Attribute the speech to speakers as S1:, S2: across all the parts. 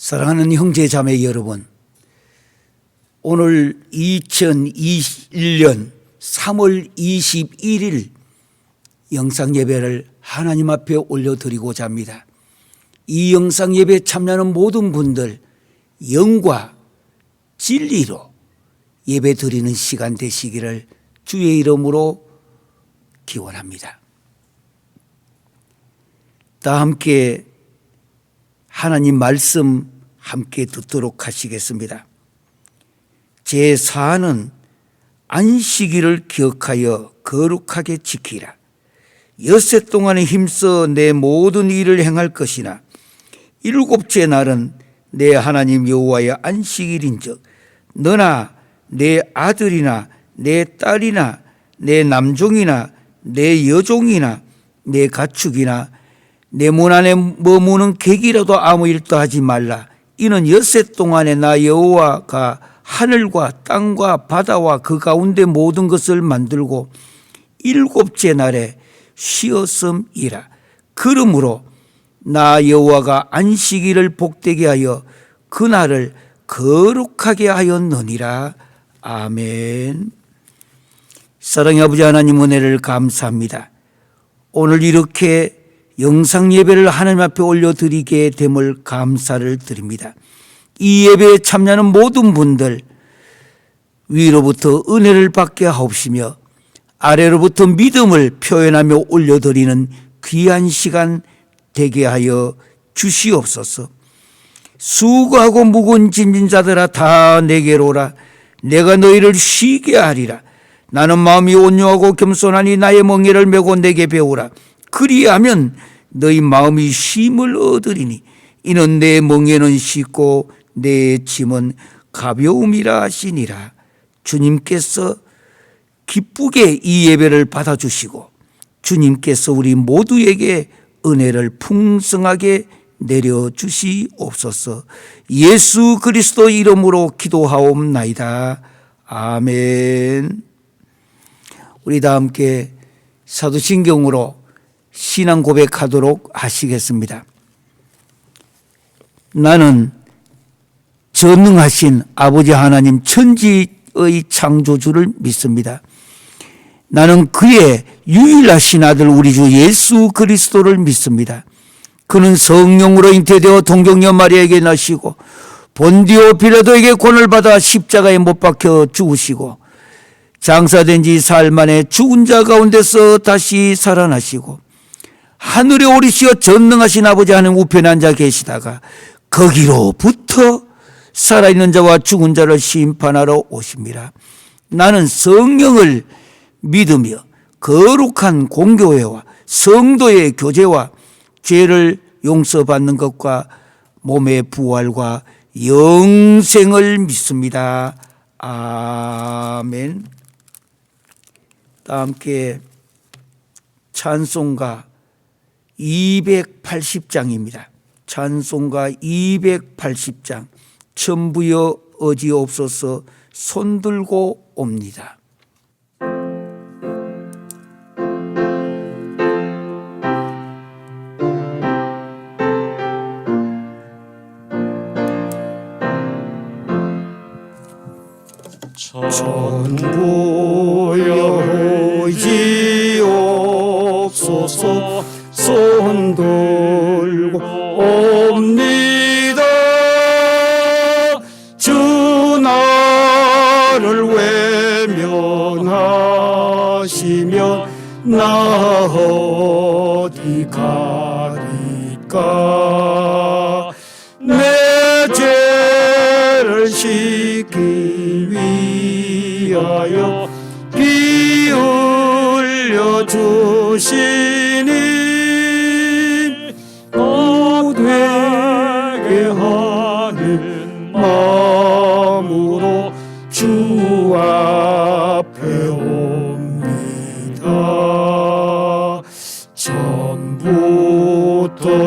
S1: 사랑하는 형제 자매 여러분, 오늘 2021년 3월 21일 영상 예배를 하나님 앞에 올려드리고자 합니다. 이 영상 예배에 참여하는 모든 분들 영과 진리로 예배 드리는 시간 되시기를 주의 이름으로 기원합니다. 다 함께 하나님 말씀 함께 듣도록 하시겠습니다. 제4는 안식일을 기억하여 거룩하게 지키라. 엿새 동안에 힘써 내 모든 일을 행할 것이나 일곱째 날은 내 하나님 여호와의 안식일인즉 너나 내 아들이나 내 딸이나 내 남종이나 내 여종이나 내 가축이나 내 문 안에 머무는 객이라도 아무 일도 하지 말라. 이는 엿새 동안에 나 여호와가 하늘과 땅과 바다와 그 가운데 모든 것을 만들고 일곱째 날에 쉬었음이라. 그러므로 나 여호와가 안식일을 복되게 하여 그날을 거룩하게 하였느니라. 아멘. 사랑의 아버지 하나님 은혜를 감사합니다. 오늘 이렇게 영상 예배를 하나님 앞에 올려드리게 됨을 감사를 드립니다. 이 예배에 참여하는 모든 분들 위로부터 은혜를 받게 하옵시며 아래로부터 믿음을 표현하며 올려드리는 귀한 시간 되게 하여 주시옵소서. 수고하고 무거운 짐진 자들아 다 내게로 오라. 내가 너희를 쉬게 하리라. 나는 마음이 온유하고 겸손하니 나의 멍에를 메고 내게 배우라. 그리하면 너희 마음이 쉼을 얻으리니 이는 내 멍에는 쉽고 내 짐은 가벼움이라 하시니라. 주님께서 기쁘게 이 예배를 받아주시고 주님께서 우리 모두에게 은혜를 풍성하게 내려주시옵소서. 예수 그리스도 이름으로 기도하옵나이다. 아멘. 우리 다 함께 사도신경으로 신앙 고백하도록 하시겠습니다. 나는 전능하신 아버지 하나님 천지의 창조주를 믿습니다. 나는 그의 유일하신 아들 우리 주 예수 그리스도를 믿습니다. 그는 성령으로 잉태되어 동정녀 마리아에게 나시고 본디오 빌라도에게 고난을 받아 십자가에 못 박혀 죽으시고 장사된 지 사흘 만에 죽은 자 가운데서 다시 살아나시고 하늘에 오르시어 전능하신 아버지 하나님 우편에 앉아 계시다가 거기로부터 살아있는 자와 죽은 자를 심판하러 오십니다. 나는 성령을 믿으며 거룩한 공교회와 성도의 교제와 죄를 용서받는 것과 몸의 부활과 영생을 믿습니다. 아멘. 다 함께 찬송가 280장입니다. 찬송가 280장 천부여 어지옵소서 손들고 옵니다.
S2: 천부여 어지옵소서 손들고 옵니다. 주 나를 외면하시면 나 어디 가리까. 내 죄를 씻기 위하여 피 흘려 주시니 되게 하는 마음으로 주 앞에 옵니다. 처음부터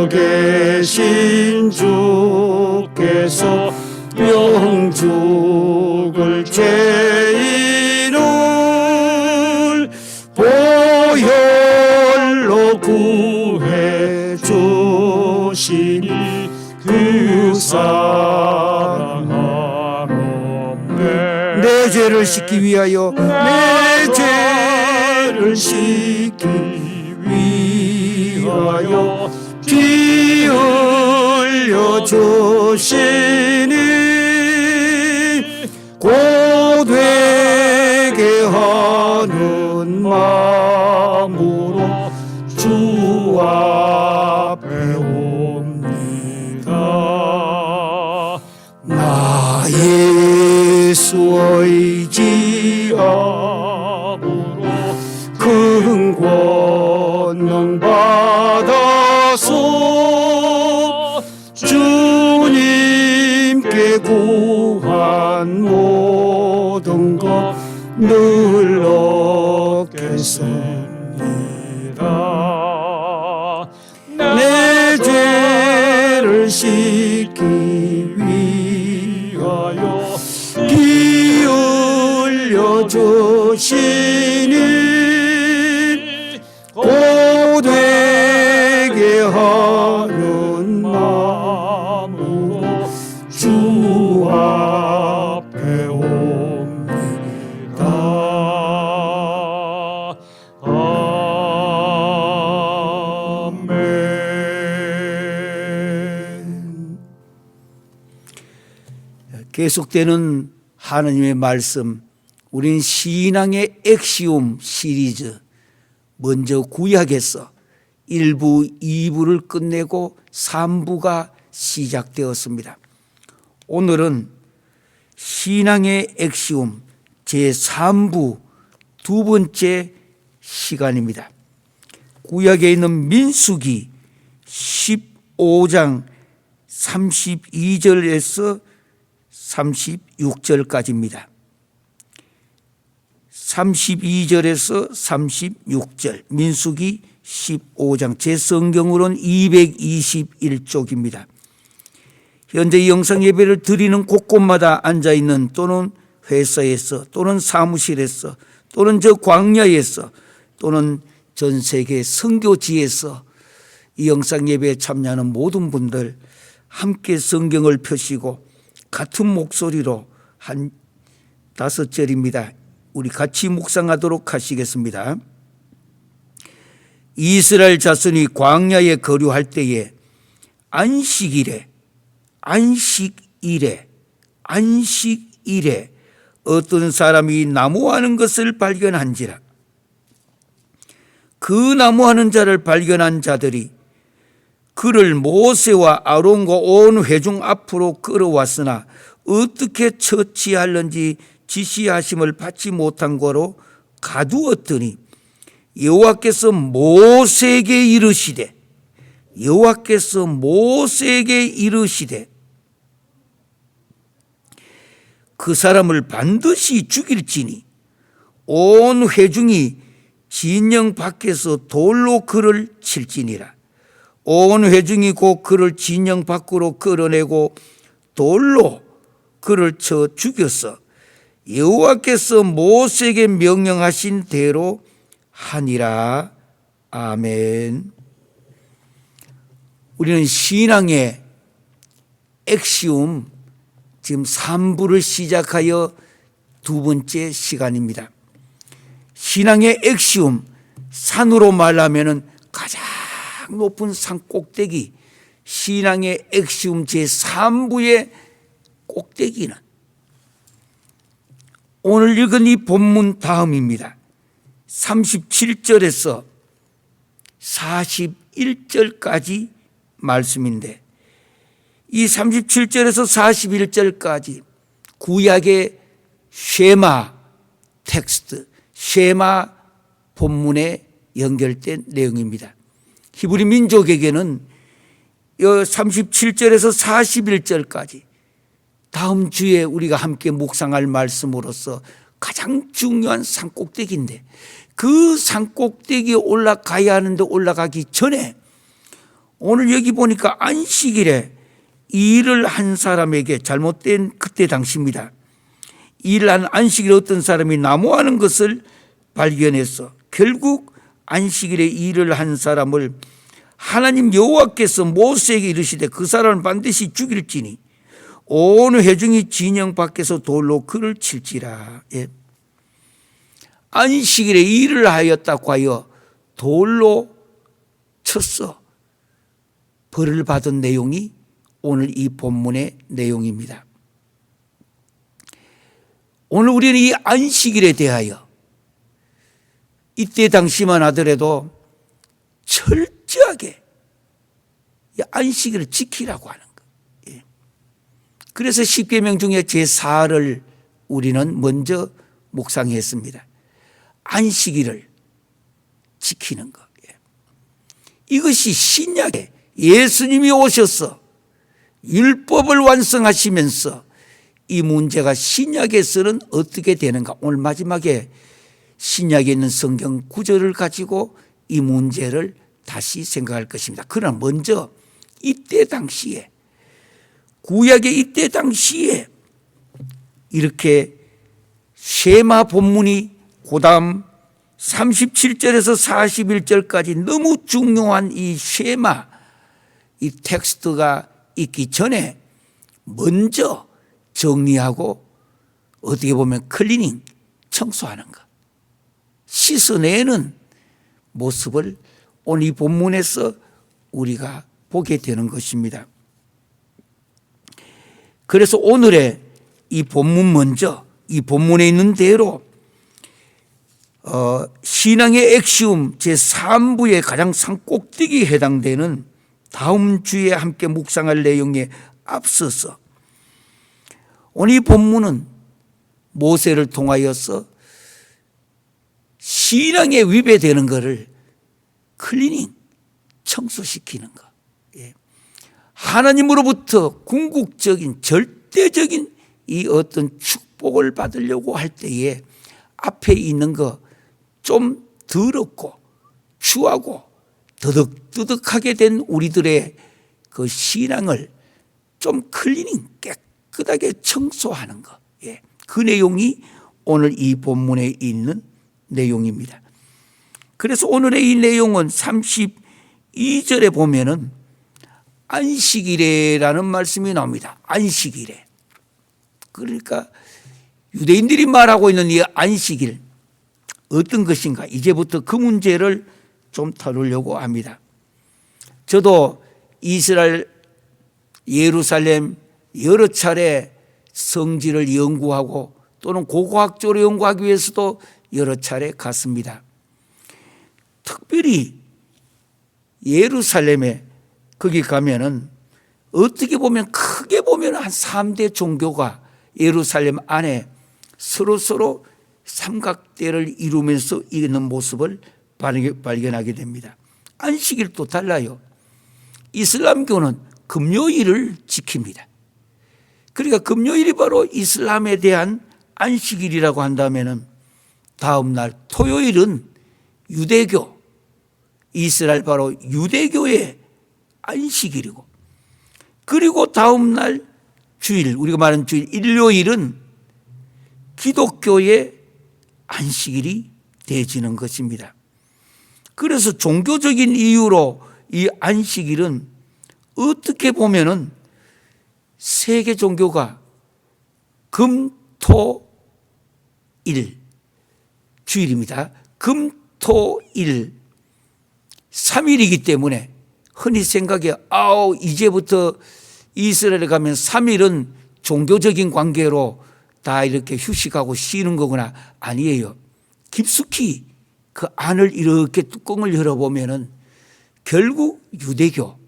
S2: 계신 주께서 영죽을 죄인을 보혈로 구해 주시니 그 사랑하옵네.
S1: 내 죄를 씻기 위하여
S2: 내 죄를 씻기 위하여 피 흘려 주시니 고되게 하는 마음으로 주 앞에 옵니다. 나 예수 의지함으로 큰 권능 받아서 주님께 구한 모든 것 늘 얻겠습니다. 내 죄를 씻기 위하여 피 흘려 주시니 고되게 하는 마음으로 주 앞에 옵니다. 아멘.
S1: 계속되는 하나님의 말씀, 우린 신앙의 엑시움 시리즈, 먼저 구약에서 1부, 2부를 끝내고 3부가 시작되었습니다. 오늘은 신앙의 엑시움 제3부 두 번째 시간입니다. 구약에 있는 민수기 15장 32절에서 36절까지입니다. 32절에서 36절, 민수기 15장, 제 성경으로는 221쪽입니다. 현재 이 영상 예배를 드리는 곳곳마다 앉아있는, 또는 회사에서, 또는 사무실에서, 또는 저 광야에서, 또는 전 세계 선교지에서 이 영상 예배에 참여하는 모든 분들 함께 성경을 펴시고 같은 목소리로 한 5절입니다. 우리 같이 묵상하도록 하시겠습니다. 이스라엘 자손이 광야에 거류할 때에 안식일에 어떤 사람이 나무하는 것을 발견한지라. 그 나무하는 자를 발견한 자들이 그를 모세와 아론과 온 회중 앞으로 끌어왔으나 어떻게 처치할는지 지시하심을 받지 못한 거로 가두었더니 여호와께서 모세에게 이르시되 그 사람을 반드시 죽일지니 온 회중이 진영 밖에서 돌로 그를 칠지니라. 온 회중이 곧 그를 진영 밖으로 끌어내고 돌로 그를 쳐 죽였어. 여호와께서 모세에게 명령하신 대로 하니라. 아멘. 우리는 신앙의 엑시움 지금 3부를 시작하여 두 번째 시간입니다. 신앙의 엑시움, 산으로 말하면 가장 높은 산 꼭대기, 신앙의 엑시움 제3부의 꼭대기는 오늘 읽은 이 본문 다음입니다. 37절에서 41절까지 말씀인데, 이 37절에서 41절까지 구약의 쉐마 텍스트, 쉐마 본문에 연결된 내용입니다. 히브리 민족에게는 37절에서 41절까지 다음 주에 우리가 함께 묵상할 말씀으로서 가장 중요한 산꼭대기인데, 그 산꼭대기에 올라가야 하는데 올라가기 전에 오늘 여기 보니까 안식일에 일을 한 사람에게, 잘못된 그때 당시입니다, 일을 한 안식일에 어떤 사람이 나무하는 것을 발견해서 결국 안식일에 일을 한 사람을 하나님 여호와께서 모세에게 이르시되 그 사람을 반드시 죽일지니 온 회중이 진영 밖에서 돌로 그를 칠지라. 예. 안식일에 일을 하였다고 하여 돌로 쳤어. 벌을 받은 내용이 오늘 이 본문의 내용입니다. 오늘 우리는 이 안식일에 대하여 이때 당시만 하더라도 철저하게 이 안식일을 지키라고 하는 거예요. 그래서 10계명 중에 제4를 우리는 먼저 묵상했습니다. 안식일을 지키는 것. 이것이 신약에 예수님이 오셔서 율법을 완성하시면서 이 문제가 신약에서는 어떻게 되는가. 오늘 마지막에 신약에 있는 성경 구절을 가지고 이 문제를 다시 생각할 것입니다. 그러나 먼저 이때 당시에, 구약의 이때 당시에 이렇게 쉐마 본문이 그다음 37절에서 41절까지 너무 중요한 이 쉐마, 이 텍스트가 있기 전에 먼저 정리하고 어떻게 보면 클리닝, 청소하는 것, 씻어내는 모습을 오늘 이 본문에서 우리가 보게 되는 것입니다. 그래서 오늘의 이 본문 먼저, 이 본문에 있는 대로 신앙의 엑시움 제3부의 가장 산꼭대기에 해당되는 다음 주에 함께 묵상할 내용에 앞서서 오늘 이 본문은 모세를 통하여서 신앙에 위배되는 것을 클리닝, 청소시키는 것. 하나님으로부터 궁극적인 절대적인 이 어떤 축복을 받으려고 할 때에 앞에 있는 거 좀 더럽고 추하고 더덕더덕하게 된 우리들의 그 신앙을 좀 클리닝, 깨끗하게 청소하는 것. 그 내용이 오늘 이 본문에 있는 내용입니다. 그래서 오늘의 이 내용은 32절에 보면은 안식일에라는 말씀이 나옵니다. 안식일에. 그러니까 유대인들이 말하고 있는 이 안식일 어떤 것인가, 이제부터 그 문제를 좀 다루려고 합니다. 저도 이스라엘 예루살렘 여러 차례 성지를 연구하고 또는 고고학적으로 연구하기 위해서도 여러 차례 갔습니다. 특별히 예루살렘에 거기 가면은 어떻게 보면 크게 보면 한 3대 종교가 예루살렘 안에 서로 삼각대를 이루면서 있는 모습을 발견하게 됩니다. 안식일도 달라요. 이슬람교는 금요일을 지킵니다. 그러니까 금요일이 바로 이슬람에 대한 안식일이라고 한다면은 다음 날 토요일은 유대교, 이스라엘 바로 유대교의 안식일이고, 그리고 다음 날 주일, 우리가 말하는 주일 일요일은 기독교의 안식일이 되어지는 것입니다. 그래서 종교적인 이유로 이 안식일은 어떻게 보면은 세계 종교가 금, 토, 일 주일입니다. 금, 토, 일 3일이기 때문에 흔히 생각해 이제부터 이스라엘에 가면 3일은 종교적인 관계로 다 이렇게 휴식하고 쉬는 거구나. 아니에요. 깊숙이 그 안을 이렇게 뚜껑을 열어보면은 결국 유대교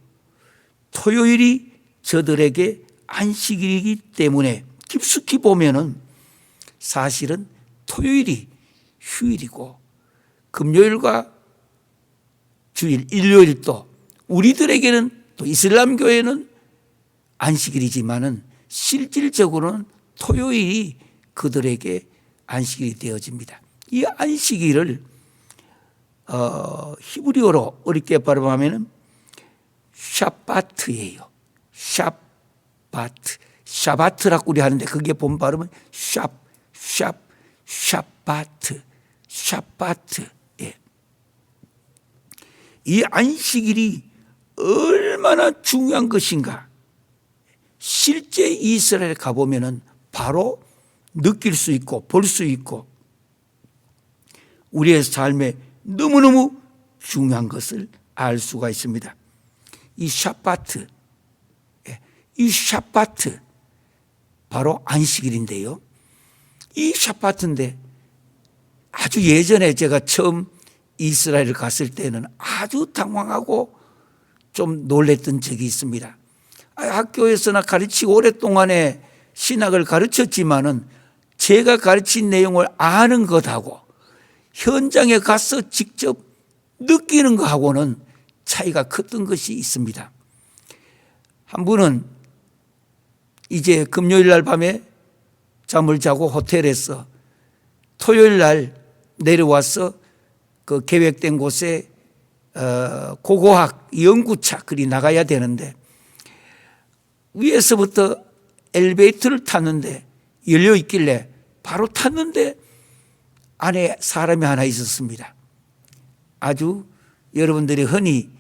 S1: 토요일이 저들에게 안식일이기 때문에 깊숙이 보면은 사실은 토요일이 휴일이고 금요일과 주일, 일요일도 우리들에게는 또 이슬람교에는 안식일이지만은 실질적으로는 토요일이 그들에게 안식일이 되어집니다. 이 안식일을 히브리어로 어렵게 발음하면 샤바트예요. 샤바트. 샤바트라고 우리 하는데 그게 본 발음은 샤바트. 샤바트. 예. 이 안식일이 얼마나 중요한 것인가 실제 이스라엘에 가보면 바로 느낄 수 있고 볼 수 있고 우리의 삶에 너무너무 중요한 것을 알 수가 있습니다. 이 샤바트, 바로 안식일인데요. 이 샤바트인데 아주 예전에 제가 처음 이스라엘을 갔을 때는 아주 당황하고 좀 놀랬던 적이 있습니다. 학교에서나 가르치고 오랫동안에 신학을 가르쳤지만은 제가 가르친 내용을 아는 것하고 현장에 가서 직접 느끼는 것하고는 차이가 컸던 것이 있습니다. 한 분은 이제 금요일 날 밤에 잠을 자고 호텔에서 토요일 날 내려와서 그 계획된 곳에 고고학 연구차 그리 나가야 되는데 위에서부터 엘리베이터를 탔는데 열려 있길래 바로 탔는데 안에 사람이 하나 있었습니다. 아주 여러분들이 흔히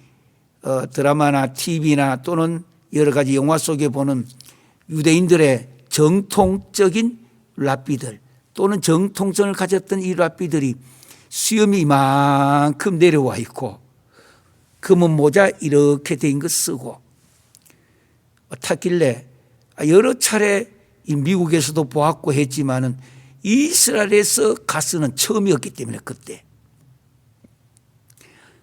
S1: 드라마나 TV나 또는 여러 가지 영화 속에 보는 유대인들의 정통적인 랍비들 또는 정통성을 가졌던 이 랍비들이 수염이 이만큼 내려와 있고 검은 모자 이렇게 된 거 쓰고 탔길래 여러 차례 미국에서도 보았고 했지만은 이스라엘에서 가스는 처음이었기 때문에 그때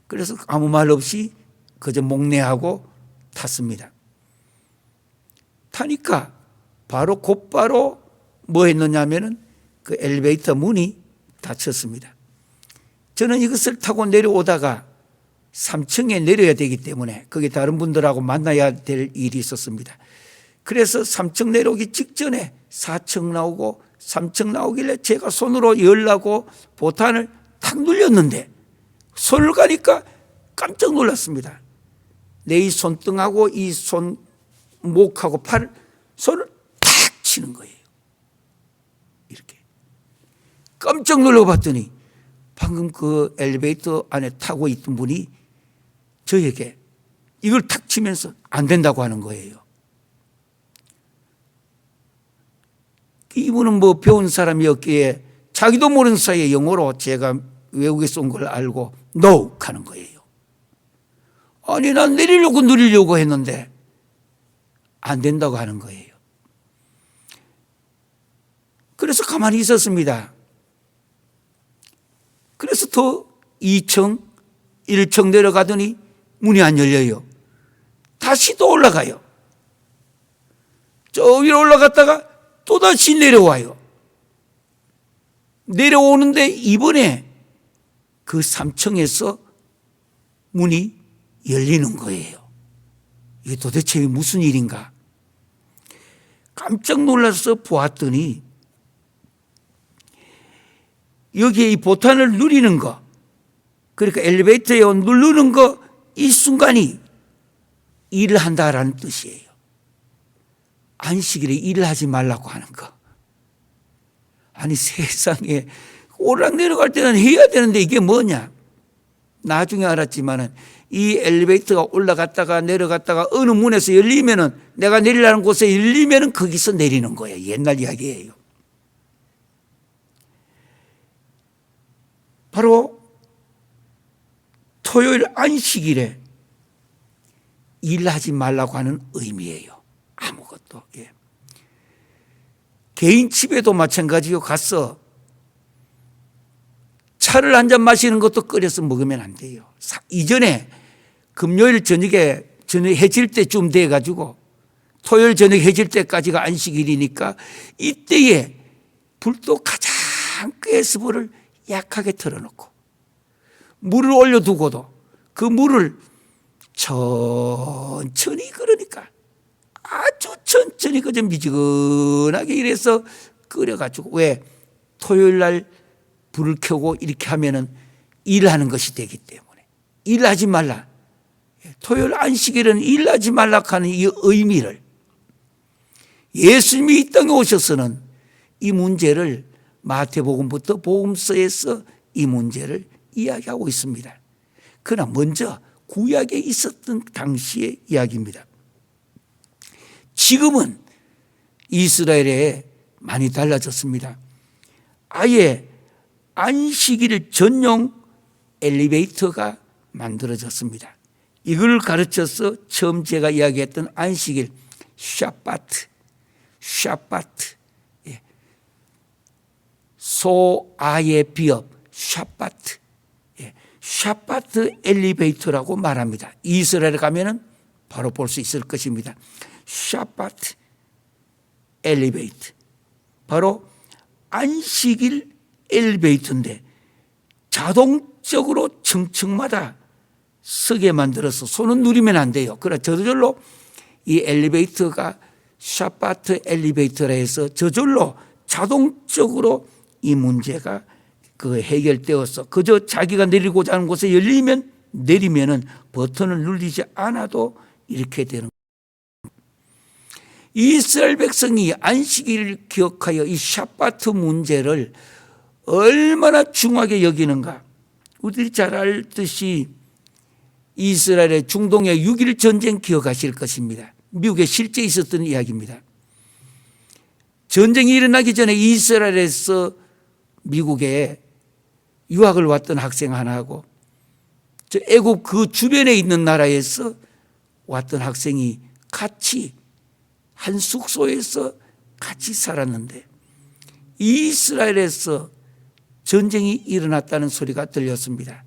S1: 그래서 아무 말 없이 그저 목례하고 탔습니다. 타니까 바로 곧바로 뭐 했느냐면은 그 엘리베이터 문이 닫혔습니다. 저는 이것을 타고 내려오다가 3층에 내려야 되기 때문에 거기 다른 분들하고 만나야 될 일이 있었습니다. 그래서 3층 내려오기 직전에 4층 나오고 3층 나오길래 제가 손으로 열라고 보탄을 탁 눌렸는데 손을 가니까 깜짝 놀랐습니다. 내 이 손등하고 이 손목하고 팔을 손을 탁 치는 거예요. 이렇게 깜짝 놀라봤더니 방금 그 엘리베이터 안에 타고 있던 분이 저에게 이걸 탁 치면서 안 된다고 하는 거예요. 이분은 뭐 배운 사람이었기에 자기도 모르는 사이에 영어로 제가 외국에서 온 걸 알고 No 하는 거예요. 아니 난 내리려고 누리려고 했는데 안 된다고 하는 거예요. 그래서 가만히 있었습니다. 그래서 더 2층, 1층 내려가더니 문이 안 열려요. 다시 또 올라가요. 저 위로 올라갔다가 또다시 내려와요. 내려오는데 이번에 그 3층에서 문이 열리는 거예요. 이게 도대체 무슨 일인가? 깜짝 놀라서 보았더니 여기에 이 보탄을 누리는 거, 그러니까 엘리베이터에 누르는 거, 이 순간이 일을 한다라는 뜻이에요. 안식일에 일을 하지 말라고 하는 거. 아니 세상에 오르락 내려갈 때는 해야 되는데 이게 뭐냐? 나중에 알았지만은 이 엘리베이터가 올라갔다가 내려갔다가 어느 문에서 열리면은 내가 내리라는 곳에 열리면은 거기서 내리는 거예요. 옛날 이야기예요. 바로 토요일 안식일에 일하지 말라고 하는 의미예요. 아무것도. 예. 개인 집에도 마찬가지요. 가서 차를 한 잔 마시는 것도 끓여서 먹으면 안 돼요. 이전에 금요일 저녁에 해질 때쯤 돼가지고 토요일 저녁 해질 때까지가 안식일이니까 이때에 불도 가장 가스불을 약하게 틀어놓고 물을 올려두고도 그 물을 천천히 그러니까 아주 천천히 그저 미지근하게 이래서 끓여가지고 왜 토요일 날 불을 켜고 이렇게 하면은 일하는 것이 되기 때문에 일하지 말라. 토요일 안식일은 일하지 말라 하는 이 의미를 예수님이 이 땅에 오셔서는 이 문제를 마태복음부터 복음서에서 이 문제를 이야기하고 있습니다. 그러나 먼저 구약에 있었던 당시의 이야기입니다. 지금은 이스라엘에 많이 달라졌습니다. 아예 안식일 전용 엘리베이터가 만들어졌습니다. 이걸 가르쳐서 처음 제가 이야기했던 안식일 샤바트, 소아의 비읍 샤바트, 샤바트 엘리베이터라고 말합니다. 이스라엘에 가면은 바로 볼 수 있을 것입니다. 샤바트 엘리베이터, 바로 안식일 엘리베이터인데 자동적으로 층층마다 서게 만들어서 손은 누리면 안 돼요. 그러나 저절로 이 엘리베이터가 샤바트 엘리베이터라 해서 저절로 자동적으로 이 문제가 해결되어서 그저 자기가 내리고자 하는 곳에 내리면은 버튼을 누르지 않아도 이렇게 되는 거예요. 이스라엘 백성이 안식일을 기억하여 이 샤바트 문제를 얼마나 중하게 여기는가. 우리들이 잘 알듯이 이스라엘의 중동의 6.1 전쟁 기억하실 것입니다. 미국에 실제 있었던 이야기입니다. 전쟁이 일어나기 전에 이스라엘에서 미국에 유학을 왔던 학생 하나하고 애국 그 주변에 있는 나라에서 왔던 학생이 같이 한 숙소에서 같이 살았는데 이스라엘에서 전쟁이 일어났다는 소리가 들렸습니다.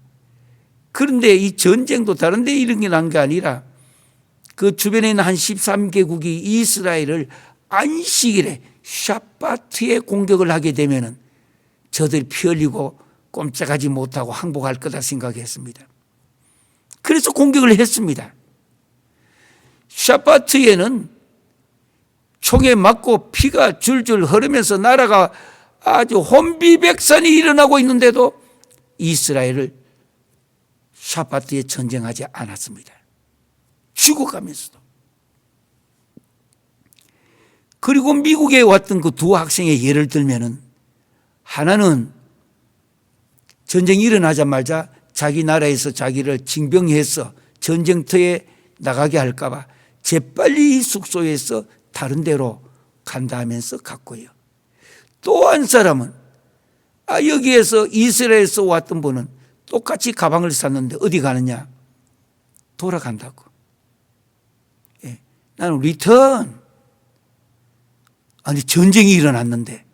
S1: 그런데 이 전쟁도 다른 데 일어난 게 아니라 그 주변에 있는 한 13개국이 이스라엘을 안식일에 샤바트에 공격을 하게 되면은 저들이 피 흘리고 꼼짝하지 못하고 항복할 거다 생각했습니다. 그래서 공격을 했습니다. 샤바트에는 총에 맞고 피가 줄줄 흐르면서 나라가 아주 혼비백산이 일어나고 있는데도 이스라엘을 샤바트에 전쟁하지 않았습니다. 죽어가면서도. 그리고 미국에 왔던 그 두 학생의 예를 들면은 하나는 전쟁이 일어나자마자 자기 나라에서 자기를 징병해서 전쟁터에 나가게 할까 봐 재빨리 숙소에서 다른 데로 간다 하면서 갔고요. 또 한 사람은 여기에서 이스라엘에서 왔던 분은 똑같이 가방을 쌌는데 어디 가느냐? 돌아간다고. 나는 리턴. 아니 전쟁이 일어났는데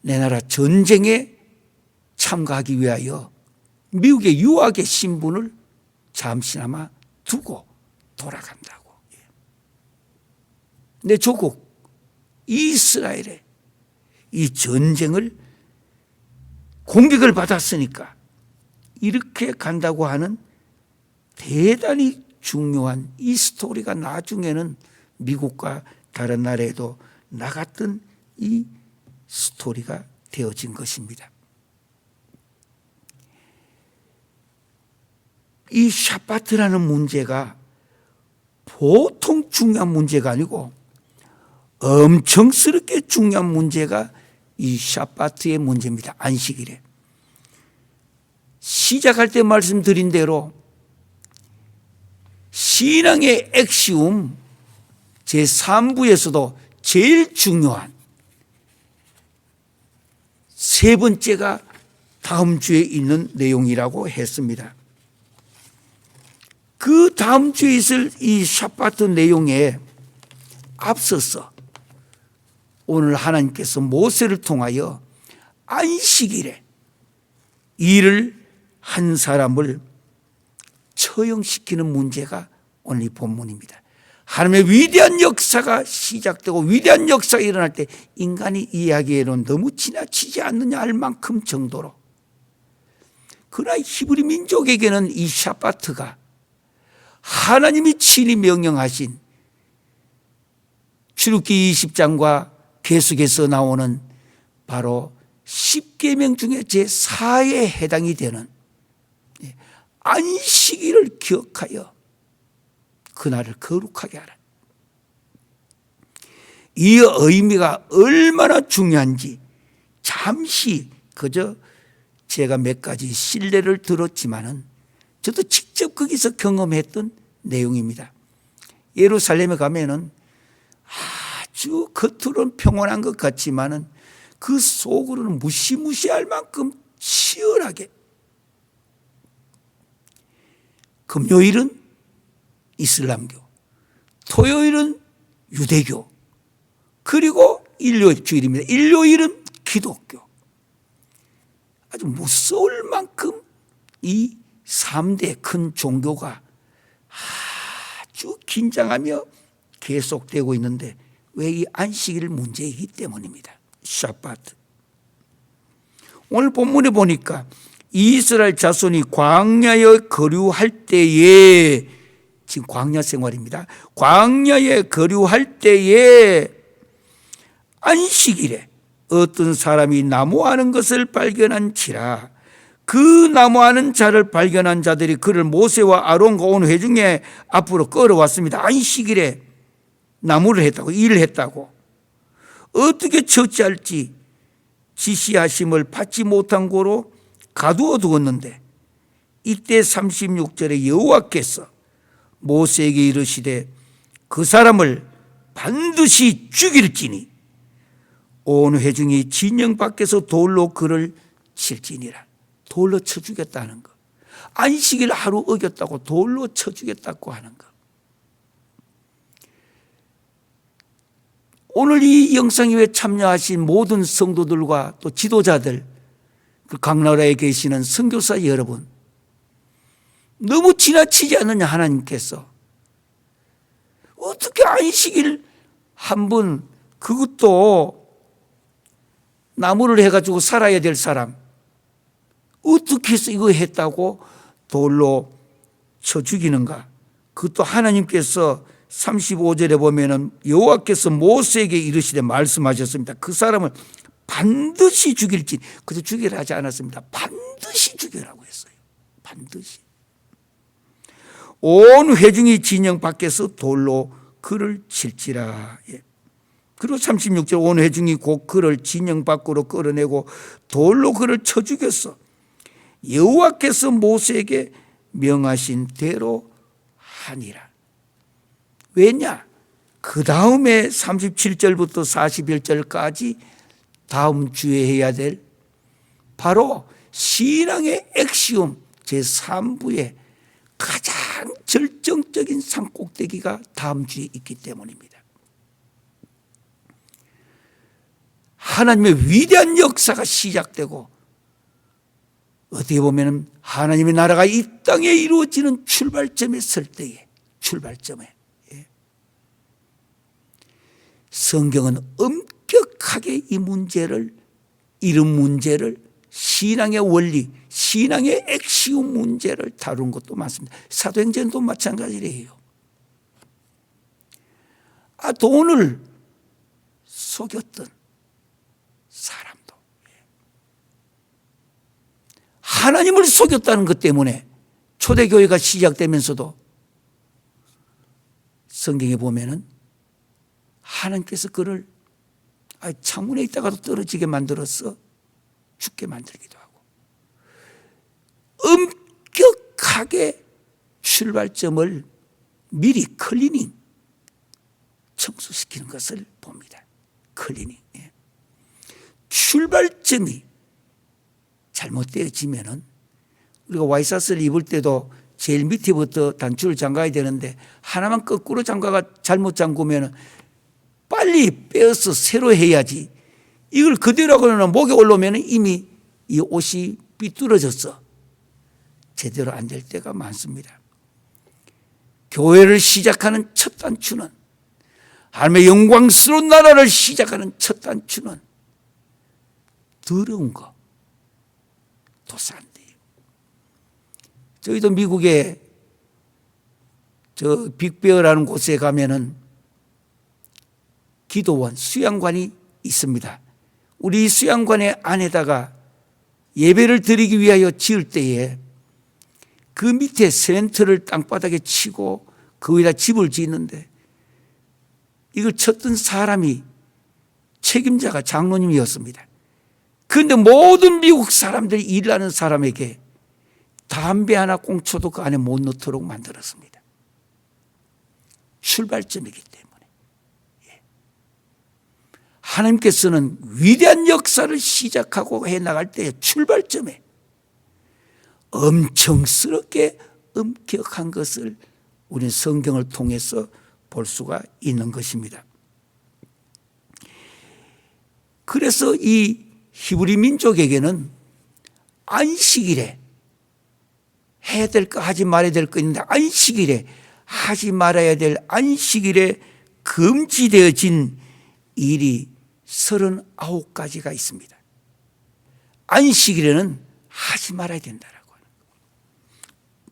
S1: 내 나라 전쟁에 참가하기 위하여 미국의 유학의 신분을 잠시나마 두고 돌아간다고. 내 조국 이스라엘에 이 전쟁을 공격을 받았으니까 이렇게 간다고 하는 대단히 중요한 이 스토리가 나중에는 미국과 다른 나라에도 나갔던 이 스토리가 되어진 것입니다. 이 샤바트라는 문제가 보통 중요한 문제가 아니고 엄청스럽게 중요한 문제가 이 샤바트의 문제입니다. 안식일에. 시작할 때 말씀드린 대로 신앙의 액시움 제3부에서도 제일 중요한 세 번째가 다음 주에 있는 내용이라고 했습니다. 그 다음 주에 있을 이 샤바트 내용에 앞서서 오늘 하나님께서 모세를 통하여 안식일에 일을 한 사람을 처형시키는 문제가 오늘 이 본문입니다. 하나님의 위대한 역사가 시작되고 위대한 역사가 일어날 때 인간이 이야기에는 너무 지나치지 않느냐 할 만큼 정도로. 그러나 히브리 민족에게는 이 샤바트가 하나님이 친히 명령하신 출애굽기 20장과 계속해서 나오는 바로 10계명 중에 제4에 해당이 되는 안식일을 기억하여 그날을 거룩하게 하라. 이 의미가 얼마나 중요한지 잠시 그저 제가 몇 가지 신뢰를 들었지만은 저도 직접 거기서 경험했던 내용입니다. 예루살렘에 가면은 아주 겉으로는 평온한 것 같지만은 그 속으로는 무시무시할 만큼 치열하게, 금요일은 이슬람교, 토요일은 유대교, 그리고 일요일 주일입니다. 일요일은 기독교. 아주 무서울 만큼 이 3대 큰 종교가 아주 긴장하며 계속되고 있는데, 왜 이 안식일 문제이기 때문입니다. 샤바트. 오늘 본문에 보니까 이스라엘 자손이 광야에 거류할 때에, 지금 광야 생활입니다. 광야에 거류할 때에 안식일에 어떤 사람이 나무하는 것을 발견한지라. 그 나무하는 자를 발견한 자들이 그를 모세와 아론과 온 회중의 앞으로 끌어왔습니다. 안식일에 나무를 했다고, 일을 했다고. 어떻게 처치할지 지시하심을 받지 못한 고로 가두어 두었는데, 이때 36절에 여호와께서 모세에게 이르시되 그 사람을 반드시 죽일지니 온 회중이 진영 밖에서 돌로 그를 칠지니라. 돌로 쳐 주겠다는 거. 안식일 하루 어겼다고 돌로 쳐 주겠다고 하는 거. 오늘 이 영상회에 참여하신 모든 성도들과 또 지도자들, 그 각 나라에 계시는 선교사 여러분, 너무 지나치지 않느냐. 하나님께서 어떻게 안식일 한 번, 그것도 나무를 해가지고 살아야 될 사람, 어떻게 해서 이거 했다고 돌로 쳐 죽이는가. 그것도 하나님께서 35절에 보면은 여호와께서 모세에게 이르시되 말씀하셨습니다. 그 사람을 반드시 죽일지. 그저 죽이라 하지 않았습니다. 반드시 죽이라고 했어요. 반드시. 온 회중이 진영 밖에서 돌로 그를 칠지라. 그리고 36절, 온 회중이 곧 그를 진영 밖으로 끌어내고 돌로 그를 쳐 죽였어. 여호와께서 모세에게 명하신 대로 하니라. 왜냐? 그 다음에 37절부터 41절까지 다음 주에 해야 될 바로 신앙의 액시움 제3부의 가장 절정적인 산꼭대기가 다음 주에 있기 때문입니다. 하나님의 위대한 역사가 시작되고, 어떻게 보면 하나님의 나라가 이 땅에 이루어지는 출발점에 설 때에, 출발점에 성경은 엄격하게 이 문제를, 이런 문제를, 신앙의 원리, 신앙의 액시움 문제를 다룬 것도 많습니다. 사도행전도 마찬가지래요. 돈을 속였던 사람도 하나님을 속였다는 것 때문에 초대교회가 시작되면서도 성경에 보면은 하나님께서 그를 창문에 있다가도 떨어지게 만들어서 죽게 만들기도 하고, 엄격하게 출발점을 미리 클리닝, 청소시키는 것을 봅니다. 클리닝. 출발점이 잘못되어지면은, 우리가 와이셔츠를 입을 때도 제일 밑에부터 단추를 잠가야 되는데 하나만 거꾸로 잠가가 잘못 잠그면은 빨리 빼어서 새로 해야지. 이걸 그대로 하고는 목에 올라오면 이미 이 옷이 삐뚤어졌어. 제대로 안 될 때가 많습니다. 교회를 시작하는 첫 단추는, 하나님의 영광스러운 나라를 시작하는 첫 단추는 더러운 거, 도산돼요. 저희도 미국에 저 빅베어라는 곳에 가면은 기도원, 수양관이 있습니다. 우리 수양관의 안에다가 예배를 드리기 위하여 지을 때에 그 밑에 세멘트를 땅바닥에 치고 그 위에다 집을 짓는데, 이걸 쳤던 사람이 책임자가 장로님이었습니다. 그런데 모든 미국 사람들이 일하는 사람에게 담배 하나 꽁초도 그 안에 못 넣도록 만들었습니다. 출발점이기 때문에. 하나님께서는 위대한 역사를 시작하고 해나갈 때의 출발점에 엄청스럽게 엄격한 것을 우리는 성경을 통해서 볼 수가 있는 것입니다. 그래서 이 히브리 민족에게는 안식일에 해야 될 거 하지 말아야 될 거 있는데, 안식일에 하지 말아야 될 안식일에 금지되어진 일이 39가지가 있습니다. 안식일에는 하지 말아야 된다라고 하는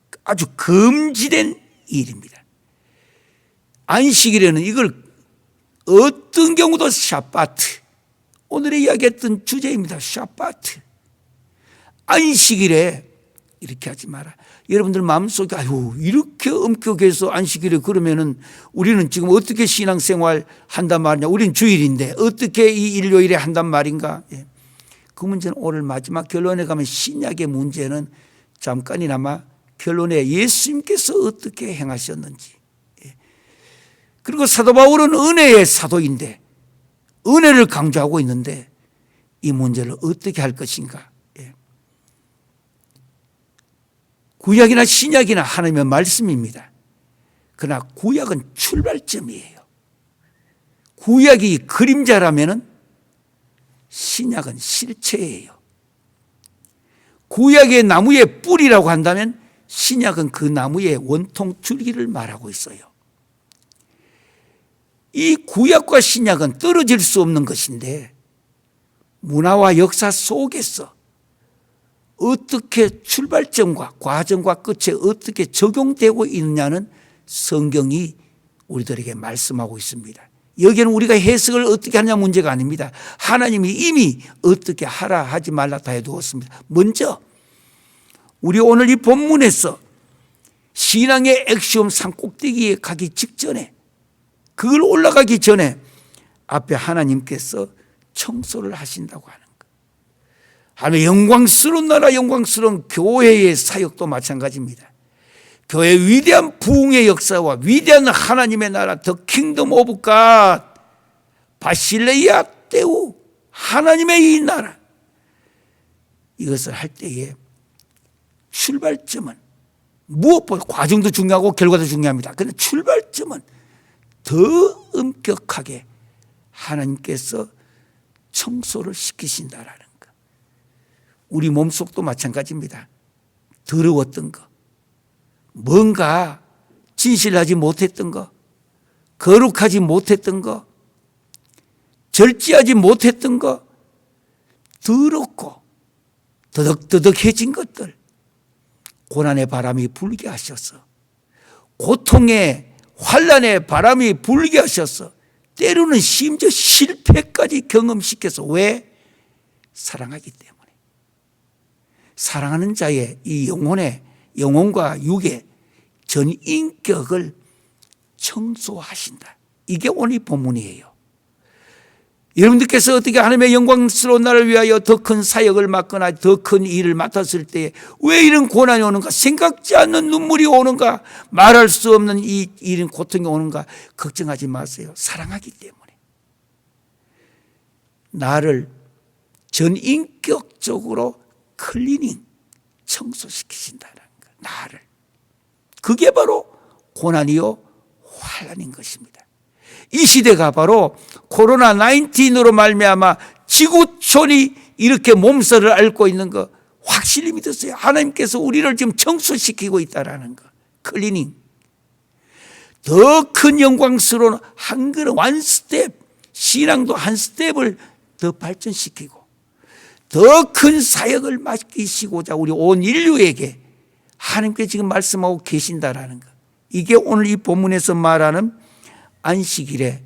S1: 거. 아주 금지된 일입니다. 안식일에는 이걸 어떤 경우도 샤바트, 오늘의 이야기했던 주제입니다. 샤바트. 안식일에 이렇게 하지 마라. 여러분들 마음속에 아유 이렇게 엄격해서 안식일에 그러면은 우리는 지금 어떻게 신앙생활 한단 말이냐. 우리는 주일인데 어떻게 이 일요일에 한단 말인가. 그 문제는 오늘 마지막 결론에 가면 신약의 문제는 잠깐이나마 결론에 예수님께서 어떻게 행하셨는지. 그리고 사도 바울은 은혜의 사도인데 은혜를 강조하고 있는데 이 문제를 어떻게 할 것인가. 구약이나 신약이나 하나님의 말씀입니다. 그러나 구약은 출발점이에요. 구약이 그림자라면 신약은 실체예요. 구약의 나무의 뿌리라고 한다면 신약은 그 나무의 원통 줄기를 말하고 있어요. 이 구약과 신약은 떨어질 수 없는 것인데 문화와 역사 속에서 어떻게 출발점과 과정과 끝에 어떻게 적용되고 있느냐는 성경이 우리들에게 말씀하고 있습니다. 여기에는 우리가 해석을 어떻게 하냐 문제가 아닙니다. 하나님이 이미 어떻게 하라 하지 말라 다 해두었습니다. 먼저 우리 오늘 이 본문에서 신앙의 액시움 산꼭대기에 가기 직전에, 그걸 올라가기 전에 앞에 하나님께서 청소를 하신다고 하는 것. 하나님의 영광스러운 나라, 영광스러운 교회의 사역도 마찬가지입니다. 교회의 위대한 부흥의 역사와 위대한 하나님의 나라, The Kingdom of God, 바실레이아 때우 하나님의 이 나라, 이것을 할 때에 출발점은 무엇보다 과정도 중요하고 결과도 중요합니다. 그런데 출발점은 더 엄격하게 하나님께서 청소를 시키신다라는 것. 우리 몸속도 마찬가지입니다. 더러웠던 것, 뭔가 진실하지 못했던 것, 거룩하지 못했던 것, 절제하지 못했던 것, 더럽고 더덕더덕해진 것들, 고난의 바람이 불게 하셔서, 고통의 환난의 바람이 불게 하셔서, 때로는 심지어 실패까지 경험시켜서, 왜? 사랑하기 때문에. 사랑하는 자의 이 영혼과 육의 전 인격을 청소하신다. 이게 오늘 이 본문이에요. 여러분들께서 어떻게 하나님의 영광스러운 나를 위하여 더 큰 사역을 맡거나 더 큰 일을 맡았을 때 왜 이런 고난이 오는가, 생각지 않는 눈물이 오는가, 말할 수 없는 이런 고통이 오는가, 걱정하지 마세요. 사랑하기 때문에. 나를 전인격적으로 클리닝, 청소시키신다는 것. 나를. 그게 바로 고난이요 환난인 것입니다. 이 시대가 바로 코로나 19으로 말미암아 지구촌이 이렇게 몸살을 앓고 있는 거 확실히 믿었어요. 하나님께서 우리를 지금 청소시키고 있다라는 거. 클리닝. 더 큰 영광스러운 한 걸음, 원 스텝, 신앙도 한 스텝을 더 발전시키고 더 큰 사역을 맡기시고자 우리 온 인류에게 하나님께 지금 말씀하고 계신다라는 것. 이게 오늘 이 본문에서 말하는 안식일에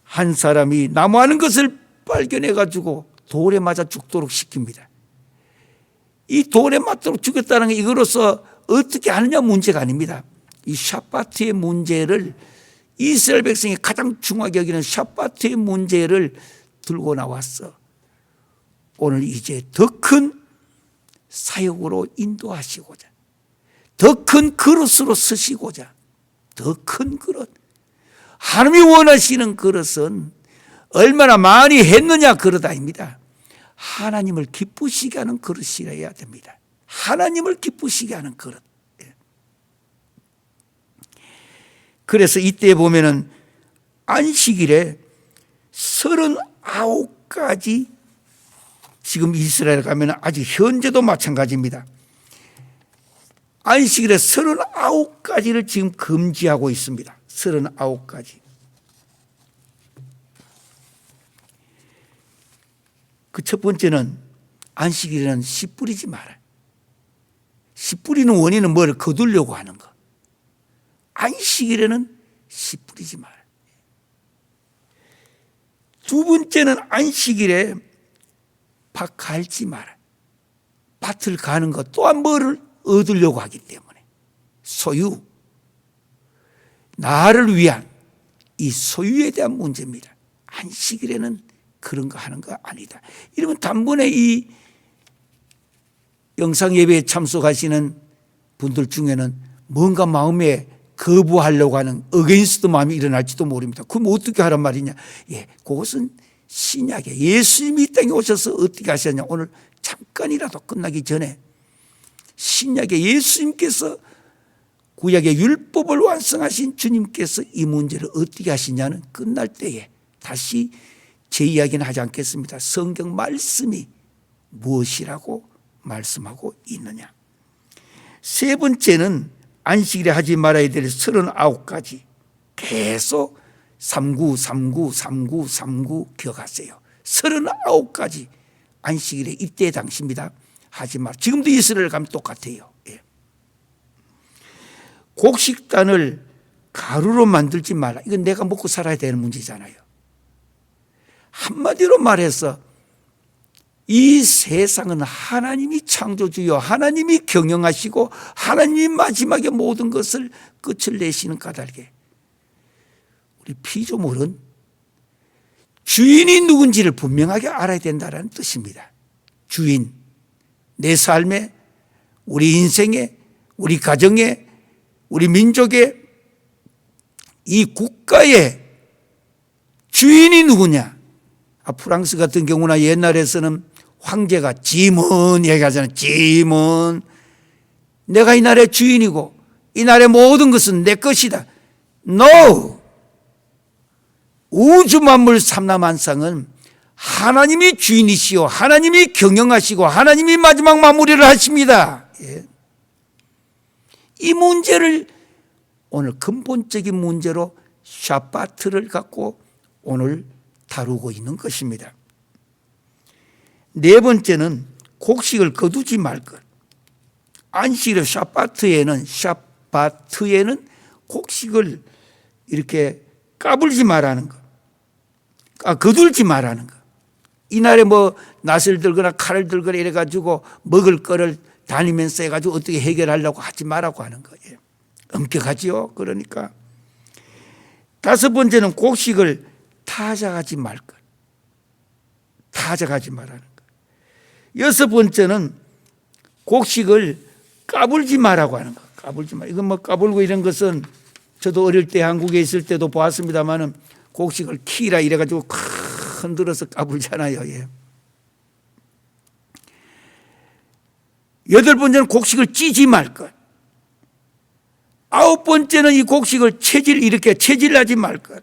S1: 한 사람이 나무하는 것을 발견해 가지고 돌에 맞아 죽도록 시킵니다. 이 돌에 맞도록 죽였다는 게 이거로서 어떻게 하느냐 문제가 아닙니다. 이 샤바트의 문제를, 이스라엘 백성이 가장 중요하게 여기는 샤바트의 문제를 들고 나왔어. 오늘 이제 더 큰 사역으로 인도하시고자, 더 큰 그릇으로 쓰시고자, 더 큰 그릇, 하나님이 원하시는 그릇은 얼마나 많이 했느냐 그릇 아닙니다. 하나님을 기쁘시게 하는 그릇이어야 됩니다. 하나님을 기쁘시게 하는 그릇. 그래서 이때 보면은 안식일에 39가지, 지금 이스라엘 가면 아직 현재도 마찬가지입니다. 안식일에 39가지를 지금 금지하고 있습니다. 39가지. 그 첫 번째는 안식일에는 씨 뿌리지 마라. 씨 뿌리는 원인은 뭐를 거두려고 하는 거. 안식일에는 씨 뿌리지 마라. 두 번째는 안식일에 밭 갈지 마라. 밭을 가는 것 또한 뭐를 얻으려고 하기 때문에 소유, 나를 위한 이 소유에 대한 문제입니다. 안식일에는 그런 거 하는 거 아니다. 이러면 단번에 이 영상 예배에 참석하시는 분들 중에는 뭔가 마음에 거부하려고 하는 어게인스트 마음이 일어날지도 모릅니다. 그럼 어떻게 하란 말이냐? 예, 그것은 신약에 예수님이 이 땅에 오셔서 어떻게 하셨냐? 오늘 잠깐이라도 끝나기 전에 신약에 예수님께서 구약의 율법을 완성하신 주님께서 이 문제를 어떻게 하시냐는 끝날 때에 다시 제 이야기는 하지 않겠습니다. 성경 말씀이 무엇이라고 말씀하고 있느냐. 세 번째는 안식일에 하지 말아야 될 39가지 계속 39 기억하세요. 39가지 안식일에 이때 당시입니다. 하지 마라. 지금도 이스라엘 가면 똑같아요. 예. 곡식단을 가루로 만들지 마라. 이건 내가 먹고 살아야 되는 문제잖아요. 한마디로 말해서 이 세상은 하나님이 창조주요, 하나님이 경영하시고 하나님이 마지막에 모든 것을 끝을 내시는 까닭에 우리 피조물은 주인이 누군지를 분명하게 알아야 된다는 뜻입니다. 주인, 내 삶에, 우리 인생에, 우리 가정에, 우리 민족에, 이 국가의 주인이 누구냐. 프랑스 같은 경우나 옛날에서는 황제가 지문 얘기하잖아요. 지문. 내가 이 나라의 주인이고 이 나라의 모든 것은 내 것이다. No. 우주 만물 삼라만상은 하나님이 주인이시오, 하나님이 경영하시고 하나님이 마지막 마무리를 하십니다. 예. 이 문제를 오늘 근본적인 문제로 샤바트를 갖고 오늘 다루고 있는 것입니다. 네 번째는 곡식을 거두지 말 것. 안식일 샤바트에는 곡식을 이렇게 까불지 말라는 것, 거둘지 말라는 것. 이날에 뭐 낫을 들거나 칼을 들거나 이래가지고 먹을 거를 다니면서 해가지고 어떻게 해결하려고 하지 말라고 하는 거예요. 엄격하지요. 그러니까 다섯 번째는 곡식을 타작하지 말 것. 타작하지 말라는 것. 여섯 번째는 곡식을 까불지 말라고 하는 것. 까불지 말. 이건 뭐 까불고 이런 것은 저도 어릴 때 한국에 있을 때도 보았습니다만은 곡식을 키라 이래가지고 흔들어서 까불잖아요. 예. 여덟 번째는 곡식을 찌지 말 것. 아홉 번째는 이 곡식을 체질하지 말 것.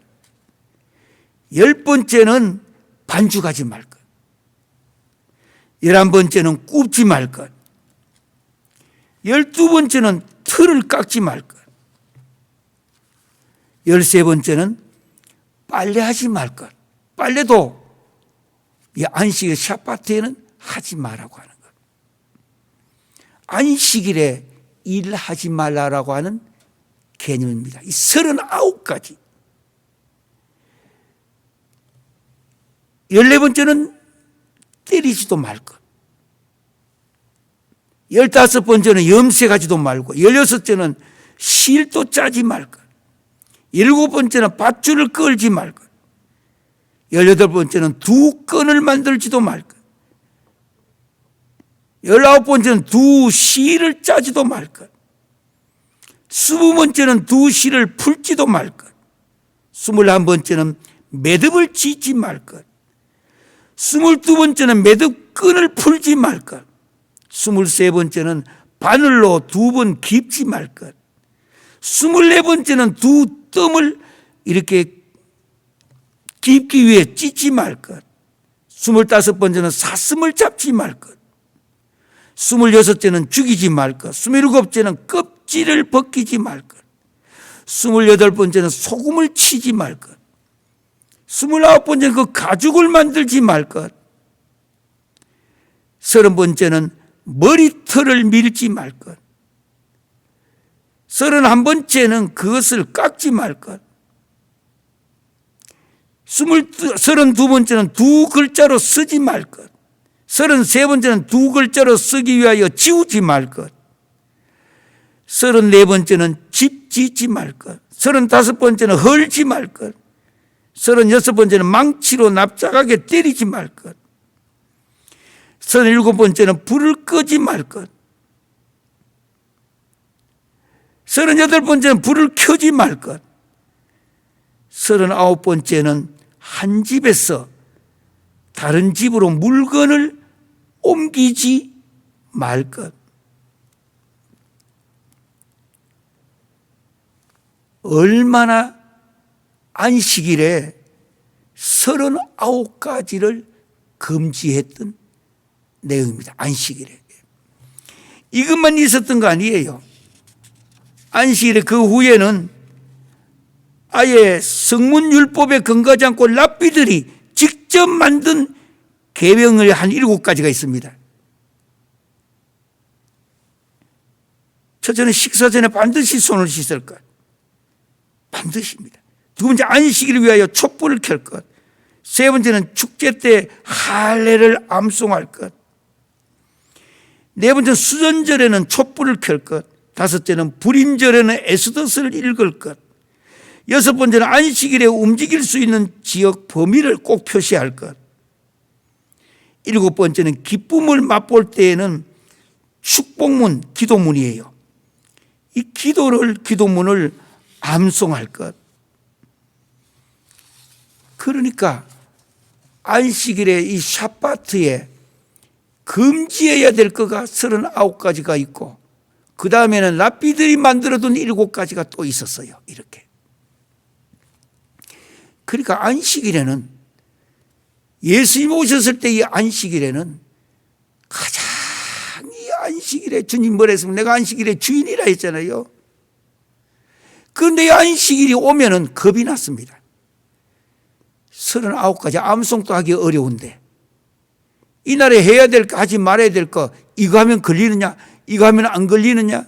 S1: 열 번째는 반죽하지 말 것. 11번째는 굽지 말 것. 12번째는 틀을 깎지 말 것. 13번째는 빨래하지 말 것. 빨래도 이 안식일 샤바트에는 하지 말라고 하는 것. 안식일에 일하지 말라고 하는 개념입니다. 이 39가지. 14번째는 때리지도 말 것. 15번째는 염색하지도 말고, 16번째는 실도 짜지 말 것. 7번째는 밧줄을 끌지 말 것. 18번째는 두 끈을 만들지도 말 것. 19번째는 두 실을 짜지도 말 것. 20번째는 두 실을 풀지도 말 것. 21번째는 매듭을 짓지 말 것. 22번째는 매듭끈을 풀지 말 것. 23번째는 바늘로 2번 깁지 말 것. 24번째는 두 뜸을 이렇게 깁기 위해 찢지 말 것. 25번째는 사슴을 잡지 말 것. 26째는 죽이지 말 것. 27째는 껍질을 벗기지 말 것. 28번째는 소금을 치지 말 것. 29번째는 그 가죽을 만들지 말 것. 30번째는 머리털을 밀지 말 것. 31번째는 그것을 깎지 말 것. 32번째는 두 글자로 쓰지 말 것. 33번째는 두 글자로 쓰기 위하여 지우지 말 것. 34번째는 집 짓지 말 것. 35번째는 헐지 말 것. 36번째는 망치로 납작하게 때리지 말 것. 37번째는 불을 끄지 말 것. 38번째는 불을 켜지 말 것. 39번째는 한 집에서 다른 집으로 물건을 옮기지 말 것. 얼마나 안식일에 39가지를 금지했던 내용입니다. 안식일에. 이것만 있었던 거 아니에요. 안식일에 그 후에는 아예 성문율법에 근거하지 않고 랍비들이 직접 만든 계명을 한 7가지가 있습니다. 첫째는 식사 전에 반드시 손을 씻을 것. 반드시입니다. 두 번째, 안식일을 위하여 촛불을 켤 것. 세 번째는 축제 때 할례를 암송할 것. 네 번째는 수전절에는 촛불을 켤 것. 다섯째는 불임절에는 에스더스를 읽을 것. 여섯 번째는 안식일에 움직일 수 있는 지역 범위를 꼭 표시할 것. 일곱 번째는 기쁨을 맛볼 때에는 축복문, 기도문이에요. 이 기도문을 암송할 것. 그러니까 안식일에 이 샤바트에 금지해야 될 거가 39가지가 있고, 그 다음에는 랍비들이 만들어둔 7가지가 또 있었어요. 이렇게. 그러니까 안식일에는, 예수님 오셨을 때 이 안식일에는 가장, 이 안식일에 주님 뭐라 했으면 내가 안식일의 주인이라 했잖아요. 그런데 이 안식일이 오면은 겁이 났습니다. 39가지 암송도 하기 어려운데, 이날에 해야 될 거, 하지 말아야 될 거, 이거 하면 걸리느냐, 이거 하면 안 걸리느냐.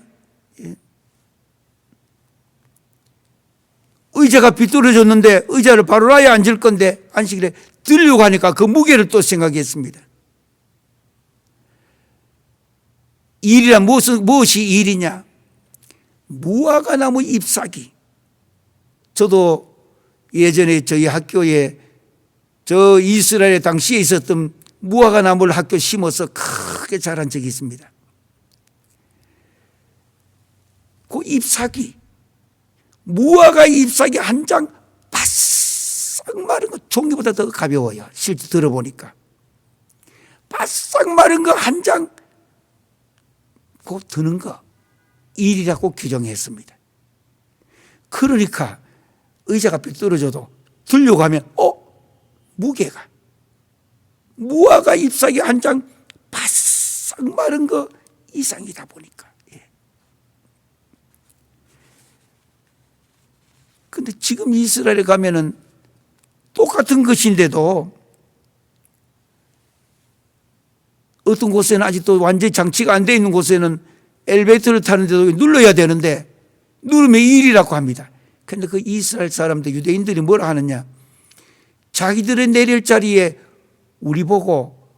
S1: 의자가 비뚤어졌는데 의자를 바로 놔야 앉을 건데 안식일에 들려고 하니까 그 무게를 또 생각했습니다. 일이란 무엇이 일이냐? 무화과나무 잎사귀. 저도 예전에 저희 학교에 저 이스라엘에 당시에 있었던 무화과나무를 학교 심어서 크게 자란 적이 있습니다. 그 잎사귀, 무화과 잎사귀 한 장 바싹 마른 거, 종이보다 더 가벼워요. 실제 들어보니까. 바싹 마른 거 한 장 꼭 드는 거 일이라고 규정했습니다. 그러니까 의자가 삐뚤어져도 들려고 하면 무게가 무화과 잎사귀 한 장 바싹 마른 거 이상이다 보니까. 그런데 지금 이스라엘에 가면은 똑같은 것인데도 어떤 곳에는 아직도 완전히 장치가 안 돼 있는 곳에는 엘리베이터를 타는데도 눌러야 되는데 누르면 일이라고 합니다. 그런데 그 이스라엘 사람들, 유대인들이 뭐라 하느냐? 자기들의 내릴 자리에 우리 보고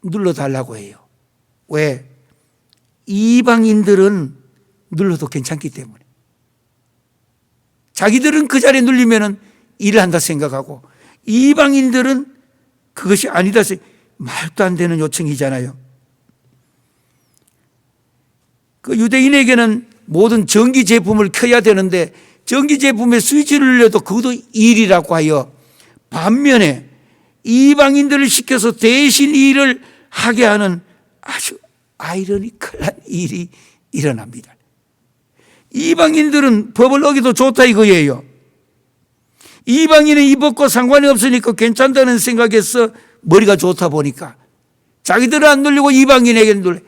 S1: 눌러달라고 해요. 왜? 이방인들은 눌러도 괜찮기 때문에. 자기들은 그 자리에 눌리면은 일을 한다 생각하고, 이방인들은 그것이 아니다 생각. 말도 안 되는 요청이잖아요. 그 유대인에게는 모든 전기 제품을 켜야 되는데 전기 제품에 스위치를 눌려도 그것도 일이라고 하여 반면에 이방인들을 시켜서 대신 일을 하게 하는 아주 아이러니컬한 일이 일어납니다. 이방인들은 법을 어기도 좋다 이거예요. 이방인은 이 법과 상관이 없으니까 괜찮다는 생각에서 머리가 좋다 보니까 자기들은 안 눌리고 이방인에게는 눌려.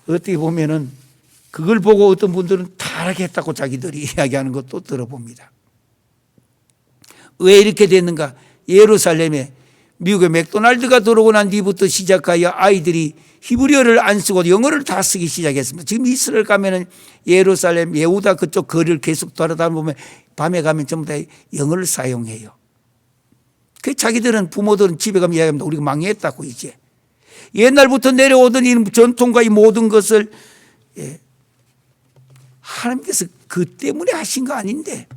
S1: 어떻게 보면은 그걸 보고 어떤 분들은 타락했다고 자기들이 이야기하는 것도 들어봅니다. 왜 이렇게 됐는가? 예루살렘에 미국의 맥도날드가 들어오고 난 뒤부터 시작하여 아이들이 히브리어를 안 쓰고 영어를 다 쓰기 시작했습니다. 지금 이스라엘 가면은 예루살렘, 예후다 그쪽 거리를 계속 돌아다니면 밤에 가면 전부 다 영어를 사용해요. 그 자기들은 부모들은 집에 가면 이야기합니다. 우리가 망했다고 이제. 옛날부터 내려오던 이 전통과 이 모든 것을 하나님께서 그 때문에 하신 거 아닌데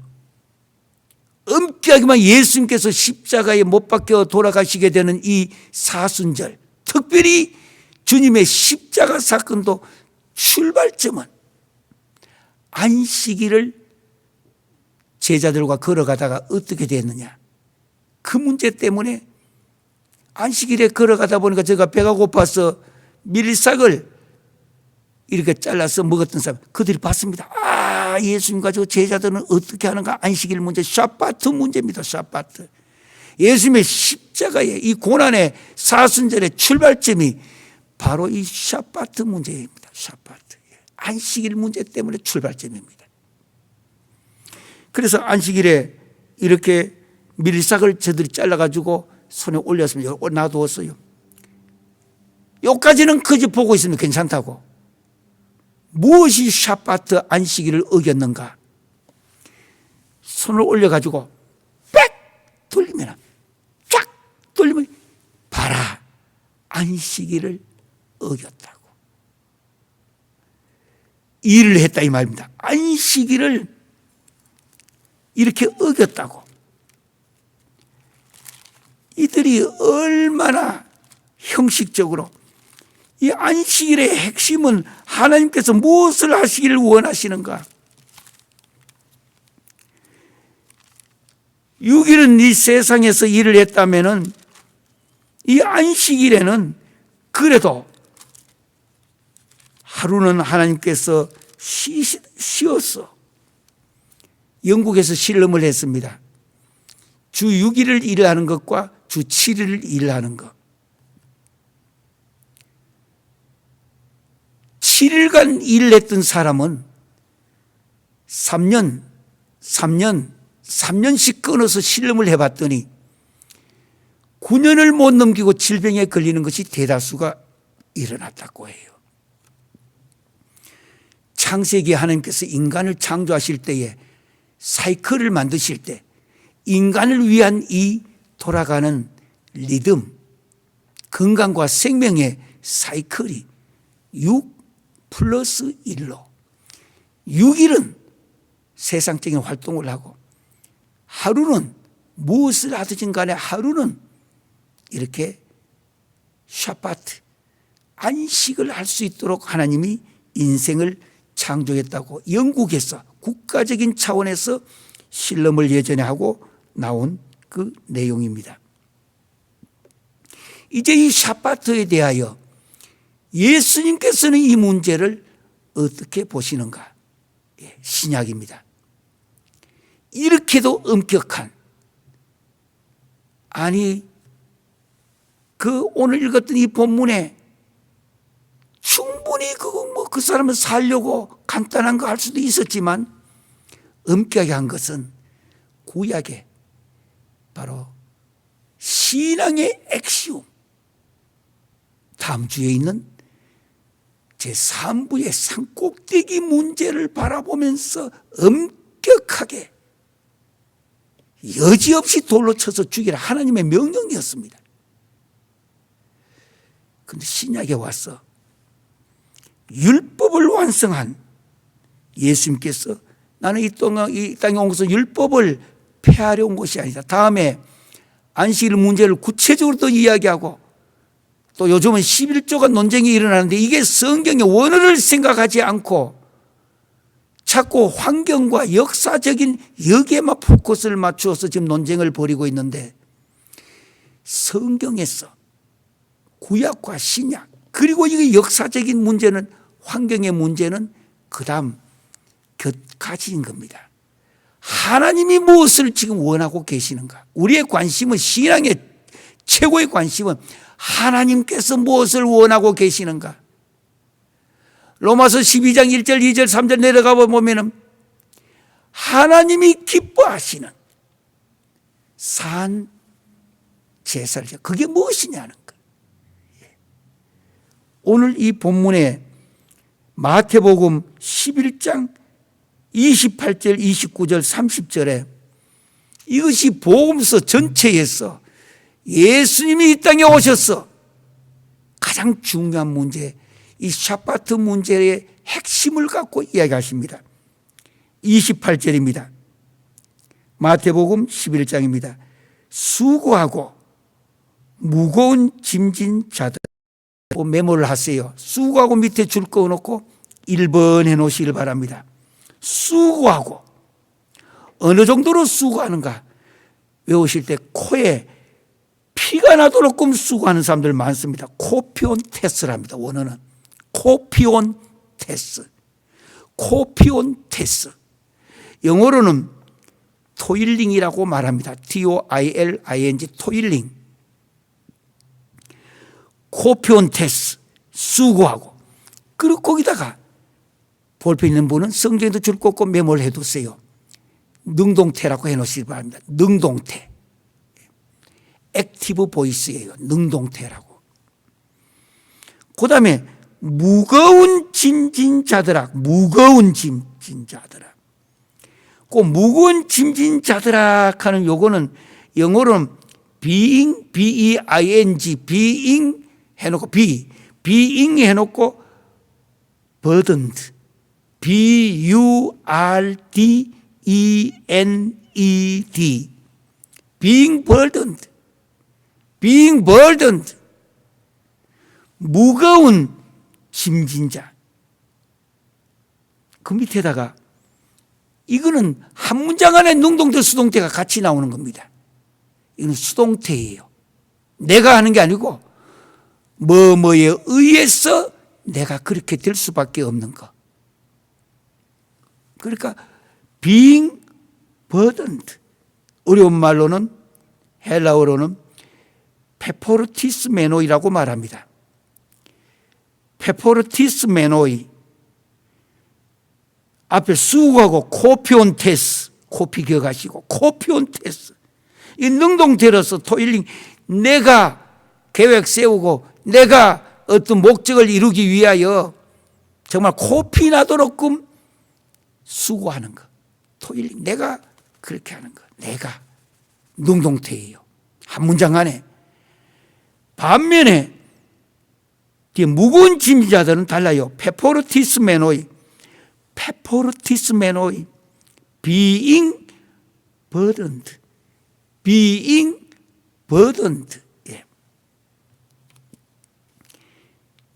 S1: 엄격하게만 예수님께서 십자가에 못 박혀 돌아가시게 되는 이 사순절, 특별히 주님의 십자가 사건도 출발점은 안식일을 제자들과 걸어가다가 어떻게 됐느냐. 그 문제 때문에 안식일에 걸어가다 보니까 제가 배가 고파서 밀싹을 이렇게 잘라서 먹었던 사람, 그들이 봤습니다. 아, 예수님 가지고 제자들은 어떻게 하는가? 안식일 문제, 샤바트 문제입니다. 샤바트. 예수님의 십자가의 이 고난의 사순절의 출발점이 바로 이 샤바트 문제입니다. 샤바트. 안식일 문제 때문에 출발점입니다. 그래서 안식일에 이렇게 밀싹을 저들이 잘라가지고 손에 올렸습니다. 놔두었어요. 여기까지는 그저 보고 있으면 괜찮다고. 무엇이 샤바트 안식일을 어겼는가? 손을 올려가지고 빽 돌리면 쫙 돌리면 봐라, 안식일을 어겼다고. 일을 했다 이 말입니다. 안식일을 이렇게 어겼다고. 이들이 얼마나 형식적으로, 이 안식일의 핵심은 하나님께서 무엇을 하시기를 원하시는가? 6일은 이 세상에서 일을 했다면은 이 안식일에는 그래도 하루는 하나님께서 쉬었어. 영국에서 실험을 했습니다. 주 6일을 일하는 것과 주 7일을 일하는 것. 7일간 일을 했던 사람은 3년씩 끊어서 실험을 해봤더니 9년을 못 넘기고 질병에 걸리는 것이 대다수가 일어났다고 해요. 창세기 하나님께서 인간을 창조하실 때에 사이클을 만드실 때 인간을 위한 이 돌아가는 리듬, 건강과 생명의 사이클이 6 플러스 1로 6일은 세상적인 활동을 하고 하루는 무엇을 하든지 간에 하루는 이렇게 샤바트, 안식을 할 수 있도록 하나님이 인생을 창조했다고 영국에서 국가적인 차원에서 실험을 예전에 하고 나온 그 내용입니다. 이제 이 샤바트에 대하여 예수님께서는 이 문제를 어떻게 보시는가? 신약입니다. 이렇게도 엄격한, 아니 그 오늘 읽었던 이 본문에 충분히 그 사람은 살려고 간단한 거 할 수도 있었지만 엄격하게 한 것은 구약의 바로 신앙의 액시움, 다음 주에 있는 제3부의 산꼭대기 문제를 바라보면서 엄격하게 여지없이 돌로 쳐서 죽이라 하나님의 명령이었습니다. 그런데 신약에 와서 율법을 완성한 예수님께서 나는 이 땅에 온 것은 율법을 폐하려 온 것이 아니다. 다음에 안식일 문제를 구체적으로 또 이야기하고 또 요즘은 11조가 논쟁이 일어나는데 이게 성경의 원어를 생각하지 않고 자꾸 환경과 역사적인 여기에만 포커스를 맞추어서 지금 논쟁을 벌이고 있는데, 성경에서 구약과 신약 그리고 이게 역사적인 문제는, 환경의 문제는 그 다음 곁가지인 겁니다. 하나님이 무엇을 지금 원하고 계시는가? 우리의 관심은, 신앙의 최고의 관심은 하나님께서 무엇을 원하고 계시는가? 로마서 12장 1절 2절 3절 내려가 보면 하나님이 기뻐하시는 산 제사를, 그게 무엇이냐는 것. 오늘 이 본문에 마태복음 11장 28절 29절 30절에 이것이 복음서 전체에서 예수님이 이 땅에 오셔서 가장 중요한 문제, 이 샤바트 문제의 핵심을 갖고 이야기하십니다. 28절입니다. 마태복음 11장입니다. 수고하고 무거운 짐진 자들, 메모를 하세요. 수고하고 밑에 줄 그어놓고 1번 해놓으시길 바랍니다. 수고하고, 어느 정도로 수고하는가? 외우실 때 코에 피가 나도록끔 수고하는 사람들 많습니다. 코피온 테스트랍니다. 원어는 코피온 테스트, 코피온 테스트. 영어로는 토일링이라고 말합니다. TOILING, 토일링. 코피온 테스트, 수고하고. 그리고 거기다가 볼펜 있는 분은 성경에도 줄 꽂고 메모를 해두세요. 능동태라고 해놓으시기 바랍니다. 능동태. 액티브 보이스예요. 능동태라고. 그 다음에 무거운 짐진 자들아, 무거운 짐진 자들아. 그 무거운 짐진 자들아 하는 요거는 영어로는 being, B-E-I-N-G, being 해놓고 being 해놓고 burdened, B-U-R-D-E-N-E-D, being burdened, being burdened. 무거운 짐진 자. 그 밑에다가 이거는 한 문장 안에 능동태, 수동태가 같이 나오는 겁니다. 이건 수동태예요. 내가 하는 게 아니고 뭐뭐에 의해서 내가 그렇게 될 수밖에 없는 것. 그러니까 being burdened, 어려운 말로는, 헬라어로는 페포르티스 메노이라고 말합니다. 페포르티스 메노이, 앞에 수고하고 코피온 테스, 코피 기억하시고 코피온 테스. 이 능동태로서 토일링, 내가 계획 세우고 내가 어떤 목적을 이루기 위하여 정말 코피 나도록끔 수고하는 것. 토일링, 내가 그렇게 하는 것. 내가 능동태예요. 한 문장 안에. 반면에 무거운 짐자들은 달라요. 페포르티스 메노이, 페포르티스 메노이, being burdened, being burdened. 예.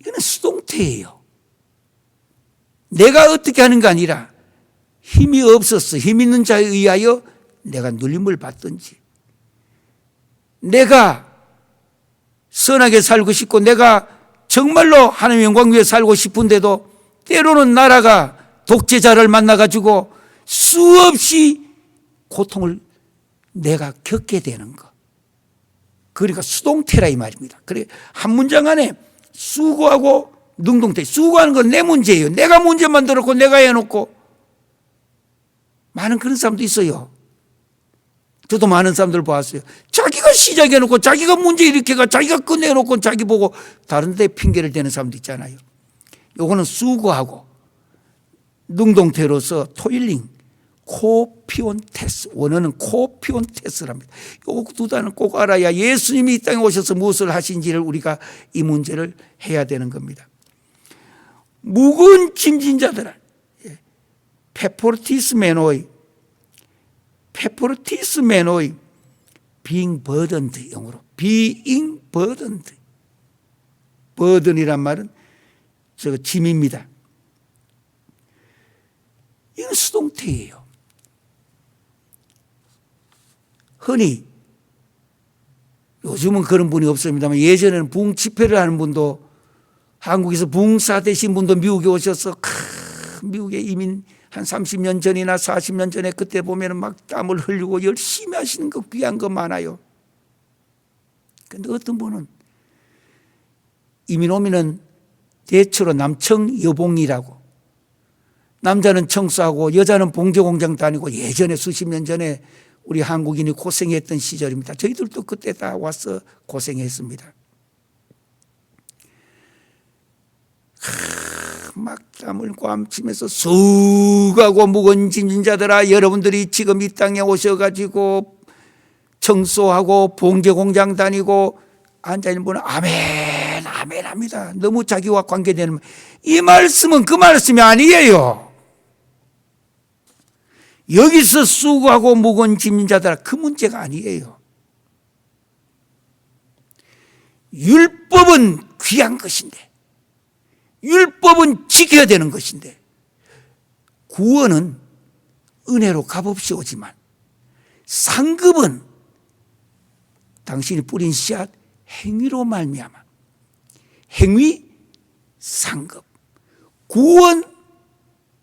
S1: 이거는 수동태예요. 내가 어떻게 하는 게 아니라 힘이 없었어. 힘 있는 자에 의하여 내가 눌림을 받든지, 내가 선하게 살고 싶고 내가 정말로 하나님의 영광 위에 살고 싶은데도 때로는 나라가 독재자를 만나가지고 수없이 고통을 내가 겪게 되는 것. 그러니까 수동태라 이 말입니다. 그래, 한 문장 안에 수고하고 능동태. 수고하는 건 내 문제예요. 내가 문제 만들었고 내가 해놓고. 많은 그런 사람도 있어요. 저도 많은 사람들 봤어요. 자기가 시작해놓고 자기가 문제 일으켜가 자기가 끝내놓고 자기 보고 다른 데 핑계를 대는 사람도 있잖아요. 요거는 수고하고 능동태로서 토일링, 코피온 테스, 원어는 코피온 테스랍니다. 요 두 단어는 꼭 알아야 예수님이 이 땅에 오셔서 무엇을 하신지를 우리가 이 문제를 해야 되는 겁니다. 무거운 짐진 자들아, 페포르티스 메노이, 페포르티스 메노이, being burdened, 영어로 being burdened. burden이란 말은 저 짐입니다. 이건 수동태예요. 흔히 요즘은 그런 분이 없습니다만 예전에는 부흥 집회를 하는 분도 한국에서 부흥사 되신 분도 미국에 오셔서 미국에 이민 한 30년 전이나 40년 전에 그때 보면 막 땀을 흘리고 열심히 하시는 거 귀한 거 많아요. 그런데 어떤 분은 이민 오면은 대체로 남청 여봉이라고, 남자는 청소하고 여자는 봉제공장 다니고, 예전에 수십 년 전에 우리 한국인이 고생했던 시절입니다. 저희들도 그때 다 와서 고생했습니다. 막 땀을 꽐치면서 수고하고 무거운 짐진자들아, 여러분들이 지금 이 땅에 오셔가지고 청소하고 봉제공장 다니고 앉아있는 분은 아멘 아멘 합니다. 너무 자기와 관계되는 이 말씀은 그 말씀이 아니에요. 여기서 수고하고 무거운 짐진 자들아, 그 문제가 아니에요. 율법은 귀한 것인데, 율법은 지켜야 되는 것인데, 구원은 은혜로 값없이 오지만 상급은 당신이 뿌린 씨앗 행위로 말미암아, 행위 상급, 구원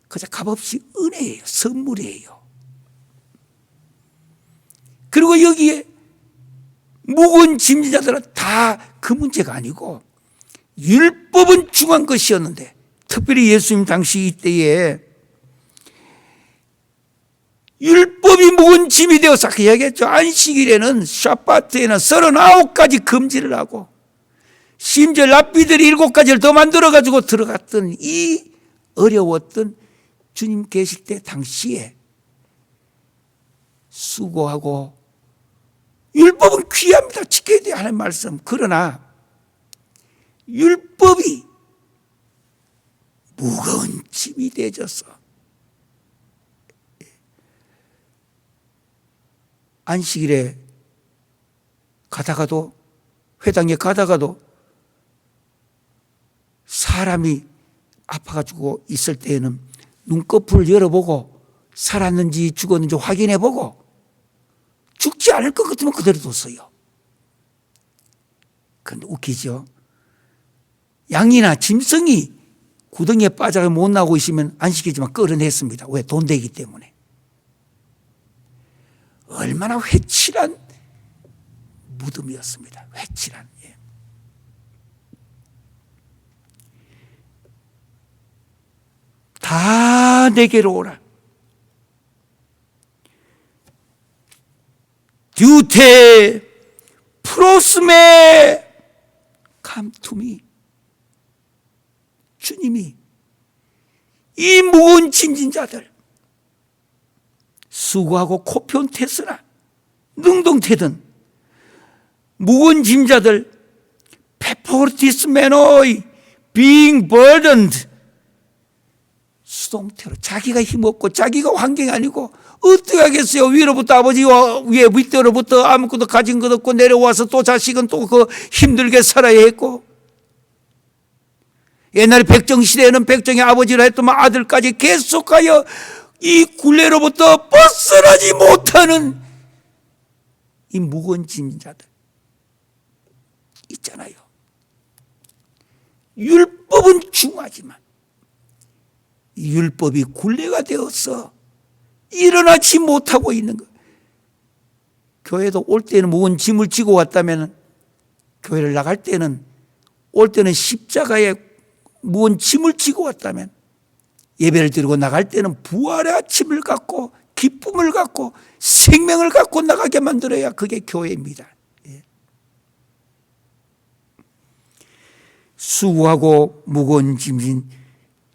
S1: 그저 값없이 은혜예요. 선물이에요. 그리고 여기에 무거운 짐진 자들은 다 그 문제가 아니고 율법은 중요한 것이었는데, 특별히 예수님 당시 이때에 율법이 무거운 짐이 되어서 아까 이야기했죠. 안식일에는 샤바트에는 39가지 금지를 하고 심지어 랍비들이 7가지를 더 만들어가지고 들어갔던 이 어려웠던 주님 계실 때 당시에 수고하고, 율법은 귀합니다. 지켜야 돼야 하는 말씀. 그러나 율법이 무거운 짐이 되어져서 안식일에 가다가도, 회당에 가다가도 사람이 아파가지고 있을 때에는 눈꺼풀을 열어보고 살았는지 죽었는지 확인해보고, 죽지 않을 것 같으면 그대로 뒀어요. 그런데 웃기죠. 양이나 짐승이 구덩이에 빠져서 못 나오고 있으면 안식이지만 끌어냈습니다. 왜? 돈 되기 때문에. 얼마나 회칠한 무덤이었습니다. 회칠한. 예. 다 내게로 오라. 듀테 프로스메 감투미. 주님이 이 무거운 짐진 자들, 수고하고 코피온 테스나 능동태든 무거운 짐자들, 페포르티스 매너의 being burdened, 수동태로 자기가 힘없고 자기가 환경이 아니고 어떻게 하겠어요. 위로부터 아버지와 위에 윗대로부터 아무것도 가진 것 없고 내려와서 또 자식은 또 그 힘들게 살아야 했고, 옛날에 백정시대에는 백정의 아버지라 했더만 아들까지 계속하여 이 굴레로부터 벗어나지 못하는 이 무거운 짐자들 있잖아요. 율법은 중요하지만 이 율법이 굴레가 되어서 일어나지 못하고 있는 것. 교회도 올 때는 무거운 짐을 지고 왔다면, 교회를 나갈 때는, 올 때는 십자가에 무거운 짐을 지고 왔다면, 예배를 드리고 나갈 때는 부활의 아침을 갖고 기쁨을 갖고 생명을 갖고 나가게 만들어야 그게 교회입니다. 예. 수고하고 무거운 짐진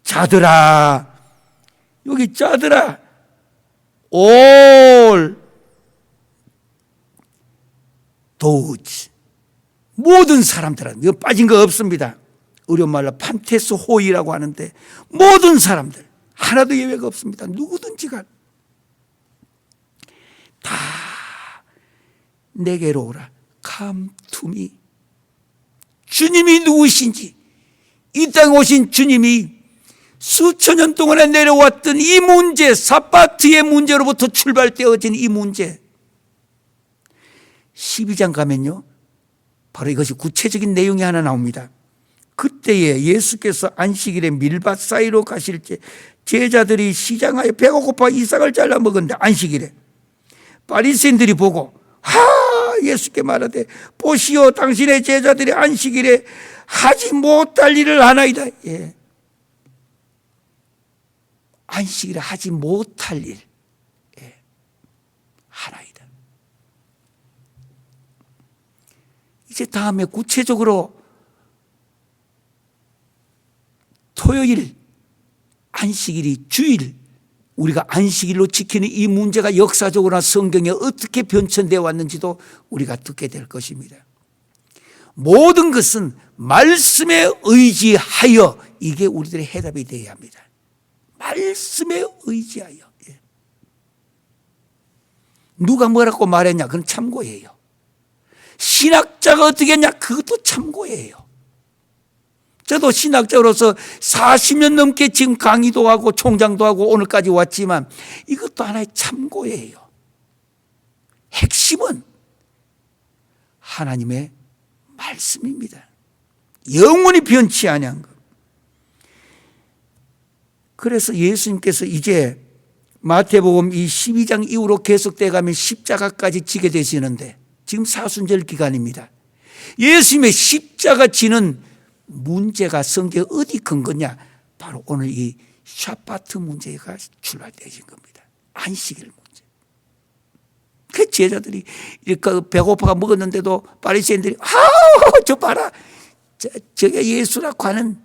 S1: 자들아, 여기 자들아, all those, 모든 사람들은, 이거 빠진 거 없습니다. 어려운말로 판테스 호이라고 하는데 모든 사람들 하나도 예외가 없습니다. 누구든지가 다 내게로 오라. Come to me. 주님이 누구신지, 이 땅에 오신 주님이 수천 년 동안에 내려왔던 이 문제, 삿바트의 문제로부터 출발되어진 이 문제, 12장 가면요 바로 이것이 구체적인 내용이 하나 나옵니다. 그때에 예수께서 안식일에 밀밭 사이로 가실 때 제자들이 시장하에 배가 고파 이삭을 잘라 먹었는데, 안식일에 바리새인들이 보고 예수께 말하되 보시오, 당신의 제자들이 안식일에 하지 못할 일을 하나이다. 예. 안식일에 하지 못할 일, 예. 하나이다. 이제 다음에 구체적으로 토요일, 안식일이 주일, 우리가 안식일로 지키는 이 문제가 역사적으로나 성경에 어떻게 변천되어 왔는지도 우리가 듣게 될 것입니다. 모든 것은 말씀에 의지하여, 이게 우리들의 해답이 되어야 합니다. 말씀에 의지하여. 예. 누가 뭐라고 말했냐, 그건 참고예요. 신학자가 어떻게 했냐, 그것도 참고예요. 저도 신학자로서 40년 넘게 지금 강의도 하고 총장도 하고 오늘까지 왔지만 이것도 하나의 참고예요. 핵심은 하나님의 말씀입니다. 영원히 변치 아니한 것. 그래서 예수님께서 이제 마태복음 이 12장 이후로 계속돼 가면 십자가까지 지게 되시는데, 지금 사순절 기간입니다. 예수님의 십자가 지는 문제가 성경에 어디 근거냐? 바로 오늘 이 샤바트 문제가 출발되신 겁니다. 안식일 문제. 그 제자들이 이렇게 배고파가 먹었는데도 바리새인들이 저 봐라, 저게 예수라고 하는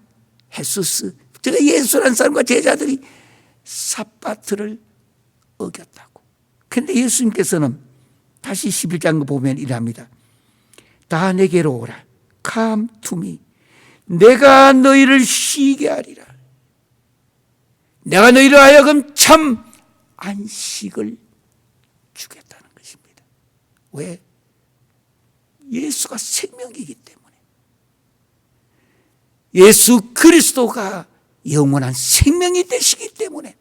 S1: 헤수스, 저게 예수라는 사람과 제자들이 샤바트를 어겼다고. 그런데 예수님께서는 다시 11장 보면 이랍니다. 다 내게로 오라. Come to me. 내가 너희를 쉬게 하리라. 내가 너희를 하여금 참 안식을 주겠다는 것입니다. 왜? 예수가 생명이기 때문에. 예수 그리스도가 영원한 생명이 되시기 때문에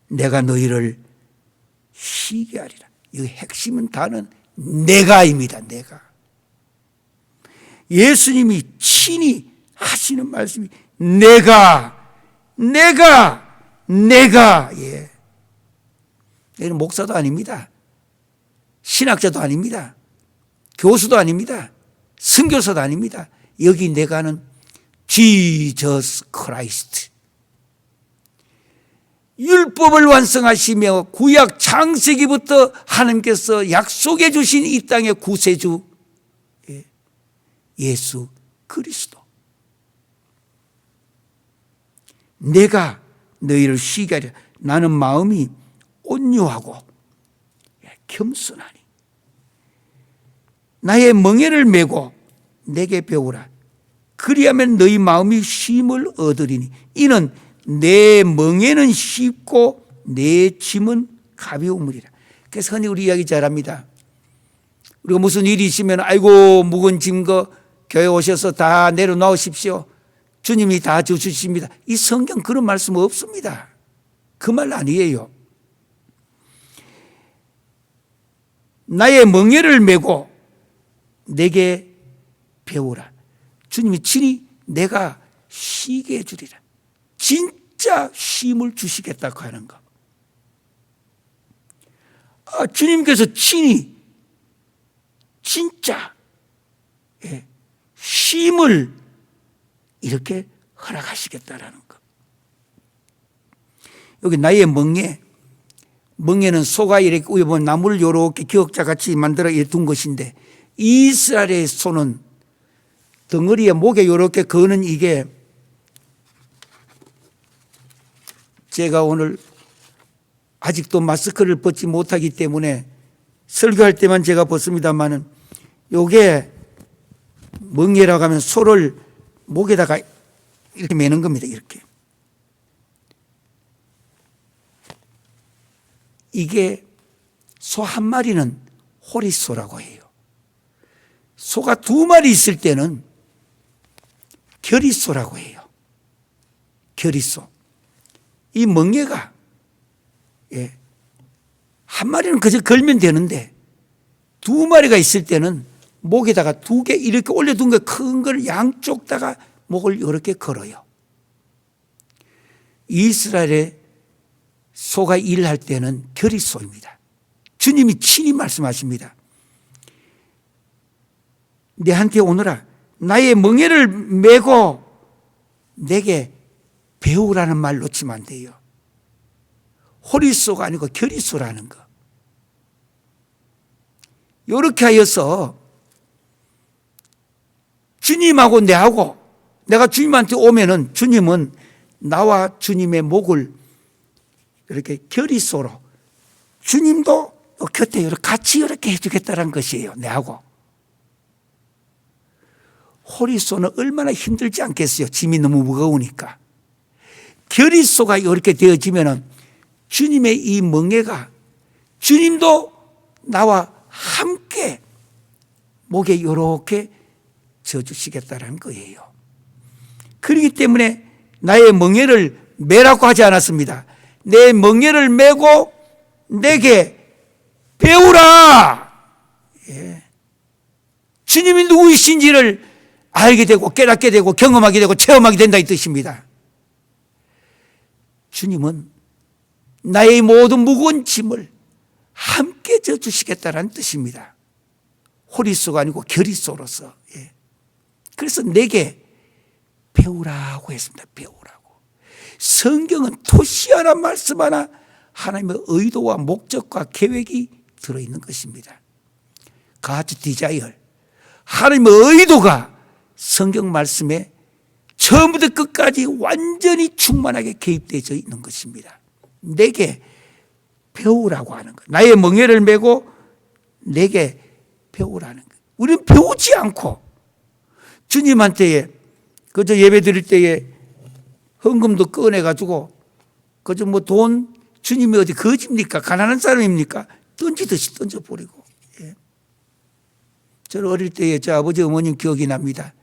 S1: 내가 너희를 쉬게 하리라. 이 핵심은 다는 내가입니다. 내가. 예수님이 친히 하시는 말씀이 내가. 예. 여기는 목사도 아닙니다. 신학자도 아닙니다. 교수도 아닙니다. 선교사도 아닙니다. 여기 내가는 Jesus Christ. 율법을 완성하시며 구약 창세기부터 하나님께서 약속해 주신 이 땅의 구세주 예수 그리스도. 내가 너희를 쉬게 하리라. 나는 마음이 온유하고 겸손하니 나의 멍에를 메고 내게 배우라. 그리하면 너희 마음이 쉼을 얻으리니 이는 내 멍에는 쉽고 내 짐은 가벼움이라. 그래서 흔히 우리 이야기 잘합니다. 우리가 무슨 일이 있으면 아이고 묵은 짐 거 교회 오셔서 다 내려놓으십시오. 주님이 다 주십니다. 이 성경 그런 말씀 없습니다. 그 말 아니에요. 나의 멍에를 메고 내게 배우라. 주님이 친히 내가 쉬게 해주리라. 진짜 쉼을 주시겠다고 하는 거. 주님께서 친히 진짜 쉼을 이렇게 허락하시겠다라는 것. 여기 나의 멍에는 소가 이렇게 우여본 나무를 이렇게 기역자같이 만들어 둔 것인데, 이스라엘의 소는 덩어리에 목에 이렇게 거는 이게, 제가 오늘 아직도 마스크를 벗지 못하기 때문에 설교할 때만 제가 벗습니다만은, 요게 멍에라고 하면 소를 목에다가 이렇게 매는 겁니다. 이렇게. 이게 소 한 마리는 호리소라고 해요. 소가 두 마리 있을 때는 결의소라고 해요. 결의소. 이 멍에가 한 마리는 그저 걸면 되는데 두 마리가 있을 때는 목에다가 두 개 이렇게 올려둔 거 큰 걸 양쪽다가 목을 이렇게 걸어요. 이스라엘의 소가 일할 때는 결의소입니다. 주님이 친히 말씀하십니다. 내한테 오너라. 나의 멍에를 메고 내게 배우라는 말 놓치면 안 돼요. 호리소가 아니고 결의소라는 거. 이렇게 하여서 주님하고 내가 주님한테 오면은 주님은 나와 주님의 목을 이렇게 결의소로 주님도 곁에 같이 이렇게 해주겠다는 것이에요. 내하고. 호리소는 얼마나 힘들지 않겠어요. 짐이 너무 무거우니까. 결의소가 이렇게 되어지면은 주님의 이 멍에가 주님도 나와 함께 목에 이렇게 져주시겠다는 거예요. 그렇기 때문에 나의 멍에를 메라고 하지 않았습니다. 내 멍에를 메고 내게 배우라. 주님이 누구이신지를 알게 되고 깨닫게 되고 경험하게 되고 체험하게 된다 이 뜻입니다. 주님은 나의 모든 무거운 짐을 함께 져주시겠다는 뜻입니다. 호리소가 아니고 결의소로서. 그래서 내게 배우라고 했습니다. 배우라고. 성경은 토시 하나 말씀 하나 하나님의 의도와 목적과 계획이 들어있는 것입니다. God's desire. 하나님의 의도가 성경 말씀에 처음부터 끝까지 완전히 충만하게 개입되어 있는 것입니다. 내게 배우라고 하는 것. 나의 멍에를 메고 내게 배우라는 것. 우리는 배우지 않고 주님한테 그저 예배 드릴 때에 헌금도 꺼내가지고 그저 뭐 돈 주님이 어디 거지입니까? 가난한 사람입니까? 던지듯이 던져버리고. 저는 어릴 때에 저 아버지 어머님 기억이 납니다.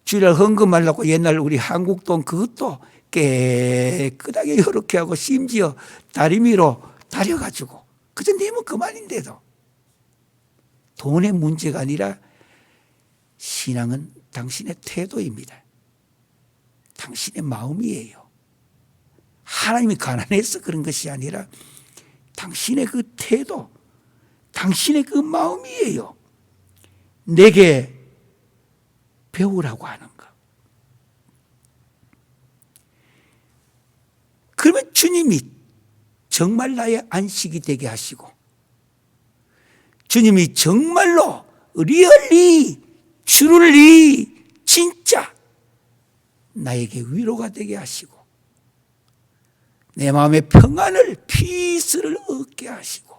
S1: 주일날 헌금하려고 옛날 우리 한국 돈 그것도 깨끗하게 이렇게 하고 심지어 다리미로 다려가지고 그저 내면 그만인데도 돈의 문제가 아니라 신앙은 당신의 태도입니다. 당신의 마음이에요. 하나님이 가난해서 그런 것이 아니라 당신의 그 태도, 당신의 그 마음이에요. 내게 배우라고 하는 것. 그러면 주님이 정말 나의 안식이 되게 하시고 주님이 정말로 리얼리 truly 진짜 나에게 위로가 되게 하시고 내 마음의 평안을 피스를 얻게 하시고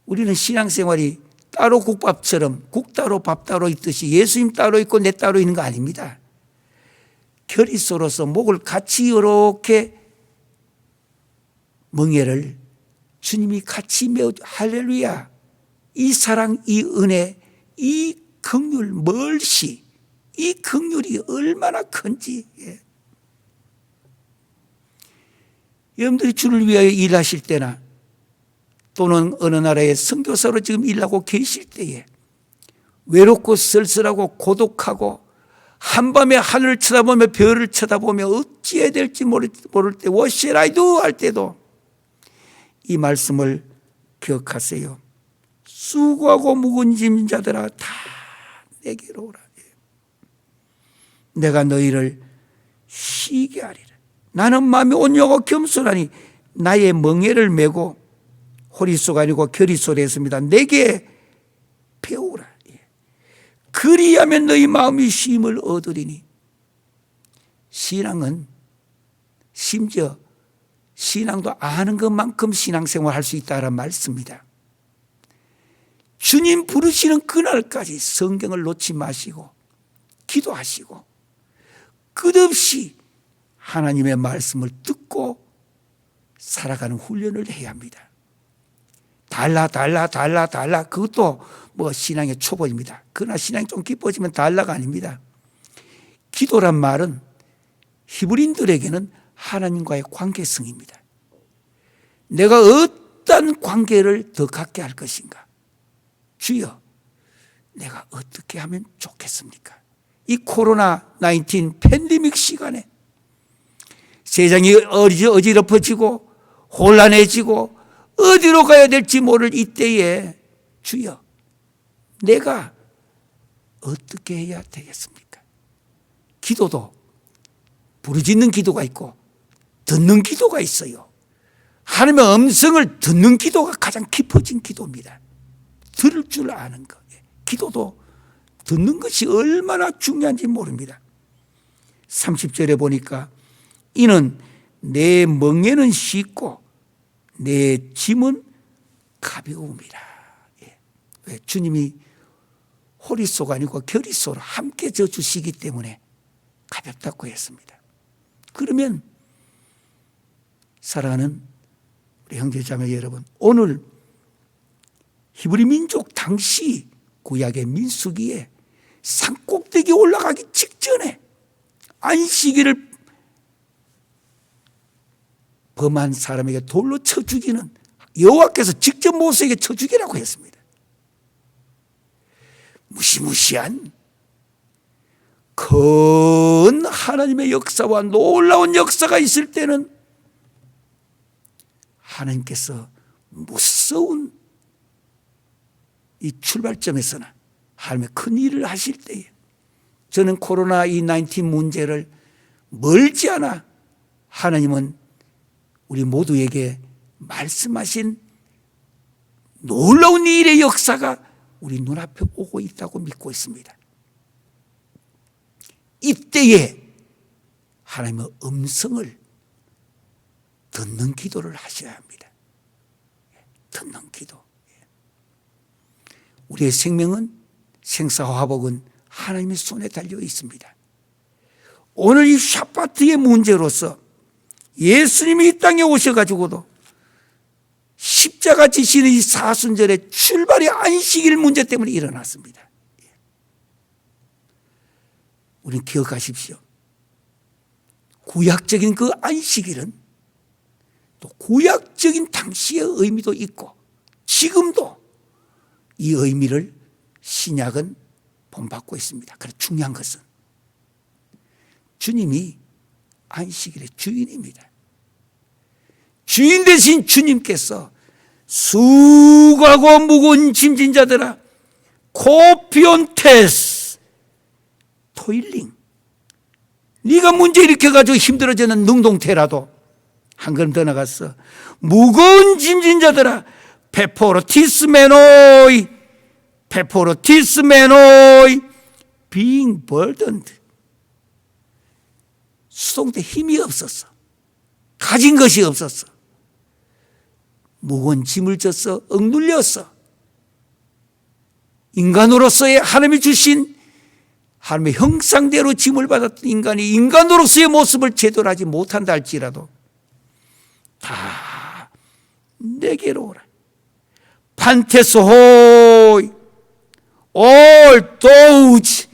S1: 우리는 신앙생활이 따로 국밥처럼 국 따로 밥 따로 있듯이 예수님 따로 있고 내 따로 있는 거 아닙니다. 결의소로서 목을 같이 이렇게 멍에를 주님이 같이 메워 할렐루야. 이 사랑, 이 은혜, 이 긍휼 멀시 이 긍휼이 얼마나 큰지. 여러분들이 주를 위하여 일하실 때나 또는 어느 나라의 선교사로 지금 일하고 계실 때에 외롭고 쓸쓸하고 고독하고 한밤에 하늘을 쳐다보며 별을 쳐다보며 어찌해야 될지 모를 때 What shall I do? 할 때도 이 말씀을 기억하세요. 수고하고 무거운 짐진 자들아 다 내게로 오라. 내가 너희를 쉬게 하리라. 나는 마음이 온유하고 겸손하니 나의 멍에를 메고 호리소가 아니고 결의소로 했습니다. 내게 배우라. 그리하면 너희 마음이 쉼을 얻으리니. 신앙은 심지어 신앙도 아는 것만큼 신앙생활 할 수 있다는 말씀입니다. 주님 부르시는 그날까지 성경을 놓지 마시고 기도하시고 끝없이 하나님의 말씀을 듣고 살아가는 훈련을 해야 합니다. 달라. 그것도 뭐 신앙의 초보입니다. 그러나 신앙이 좀 깊어지면 달라가 아닙니다. 기도란 말은 히브리인들에게는 하나님과의 관계성입니다. 내가 어떤 관계를 더 갖게 할 것인가? 주여, 내가 어떻게 하면 좋겠습니까? 이 코로나19 팬데믹 시간에 세상이 어지럽어지고 혼란해지고 어디로 가야 될지 모를 이때에 주여, 내가 어떻게 해야 되겠습니까? 기도도 부르짖는 기도가 있고 듣는 기도가 있어요. 하나님의 음성을 듣는 기도가 가장 깊어진 기도입니다. 들을 줄 아는 것. 기도도 듣는 것이 얼마나 중요한지 모릅니다. 30절에 보니까 이는 내 멍에는 쉽고 내 짐은 가벼움이라. 왜? 주님이 호리소가 아니고 결의소로 함께 져주시기 때문에 가볍다고 했습니다. 그러면 사랑하는 우리 형제자매 여러분, 오늘 히브리 민족 당시 구약의 민수기에 산꼭대기에 올라가기 직전에 안식일을 범한 사람에게 돌로 쳐 죽이는, 여호와께서 직접 모세에게 쳐 죽이라고 했습니다. 무시무시한 큰 하나님의 역사와 놀라운 역사가 있을 때는 하나님께서 무서운 이 출발점에서나 하나님의 큰 일을 하실 때에 저는 코로나19 문제를 멀지 않아 하나님은 우리 모두에게 말씀하신 놀라운 일의 역사가 우리 눈앞에 오고 있다고 믿고 있습니다. 이때에 하나님의 음성을 듣는 기도를 하셔야 합니다. 듣는 기도. 우리의 생명은, 생사화복은 하나님의 손에 달려 있습니다. 오늘 이 샤바트의 문제로서 예수님이 이 땅에 오셔가지고도 십자가 지시는 이 사순절의 출발이 안식일 문제 때문에 일어났습니다. 우리는 기억하십시오. 구약적인 그 안식일은 또 구약적인 당시의 의미도 있고 지금도 이 의미를 신약은 본받고 있습니다. 그래서 중요한 것은 주님이 안식일의 주인입니다. 주인 대신 주님께서 수고하고 무거운 짐진 자들아 코피온테스 토일링, 네가 문제 일으켜가지고 힘들어지는 능동태라도 한 걸음 더 나갔어. 무거운 짐진 자들아 페포로티스메노이 being burdened. 수동태 힘이 없었어. 가진 것이 없었어. 무거운 짐을 졌어. 억눌렸어. 인간으로서의 하나님이 주신 하나님의 형상대로 짐을 받았던 인간이 인간으로서의 모습을 제대로 하지 못한다 할지라도 다 내게로 오라. 판테스호이 all those,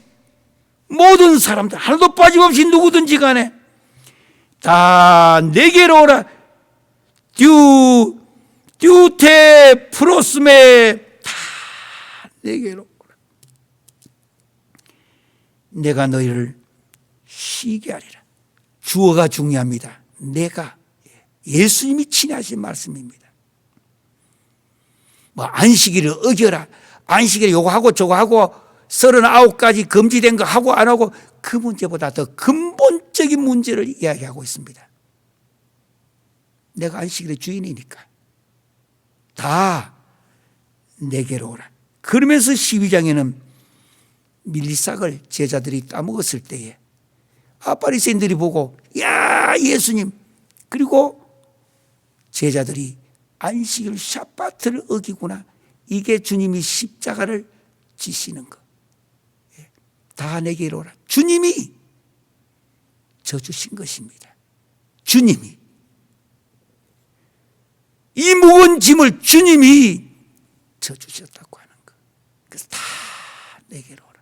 S1: 모든 사람들 하나도 빠짐없이 누구든지 간에 다 내게로 오라. 듀테 프로스메, 다 내게로 오라. 내가 너희를 쉬게 하리라. 주어가 중요합니다. 내가, 예수님이 친하신 말씀입니다. 뭐 안식일을 어겨라, 안식일 요거 하고 저거 하고 39가지 금지된 거 하고 안 하고, 그 문제보다 더 근본적인 문제를 이야기하고 있습니다. 내가 안식일의 주인이니까 다 내게로 오라. 그러면서 12장에는 밀리싹을 제자들이 따먹었을 때에 바리새인들이 보고 야 예수님, 그리고 제자들이 안식일 샤바트를 어기구나, 이게 주님이 십자가를 지시는 것, 다 내게로 오라. 주님이 져주신 것입니다. 주님이 이 무거운 짐을 주님이 고쳐주셨다고 하는 것. 그래서 다 내게로 오라.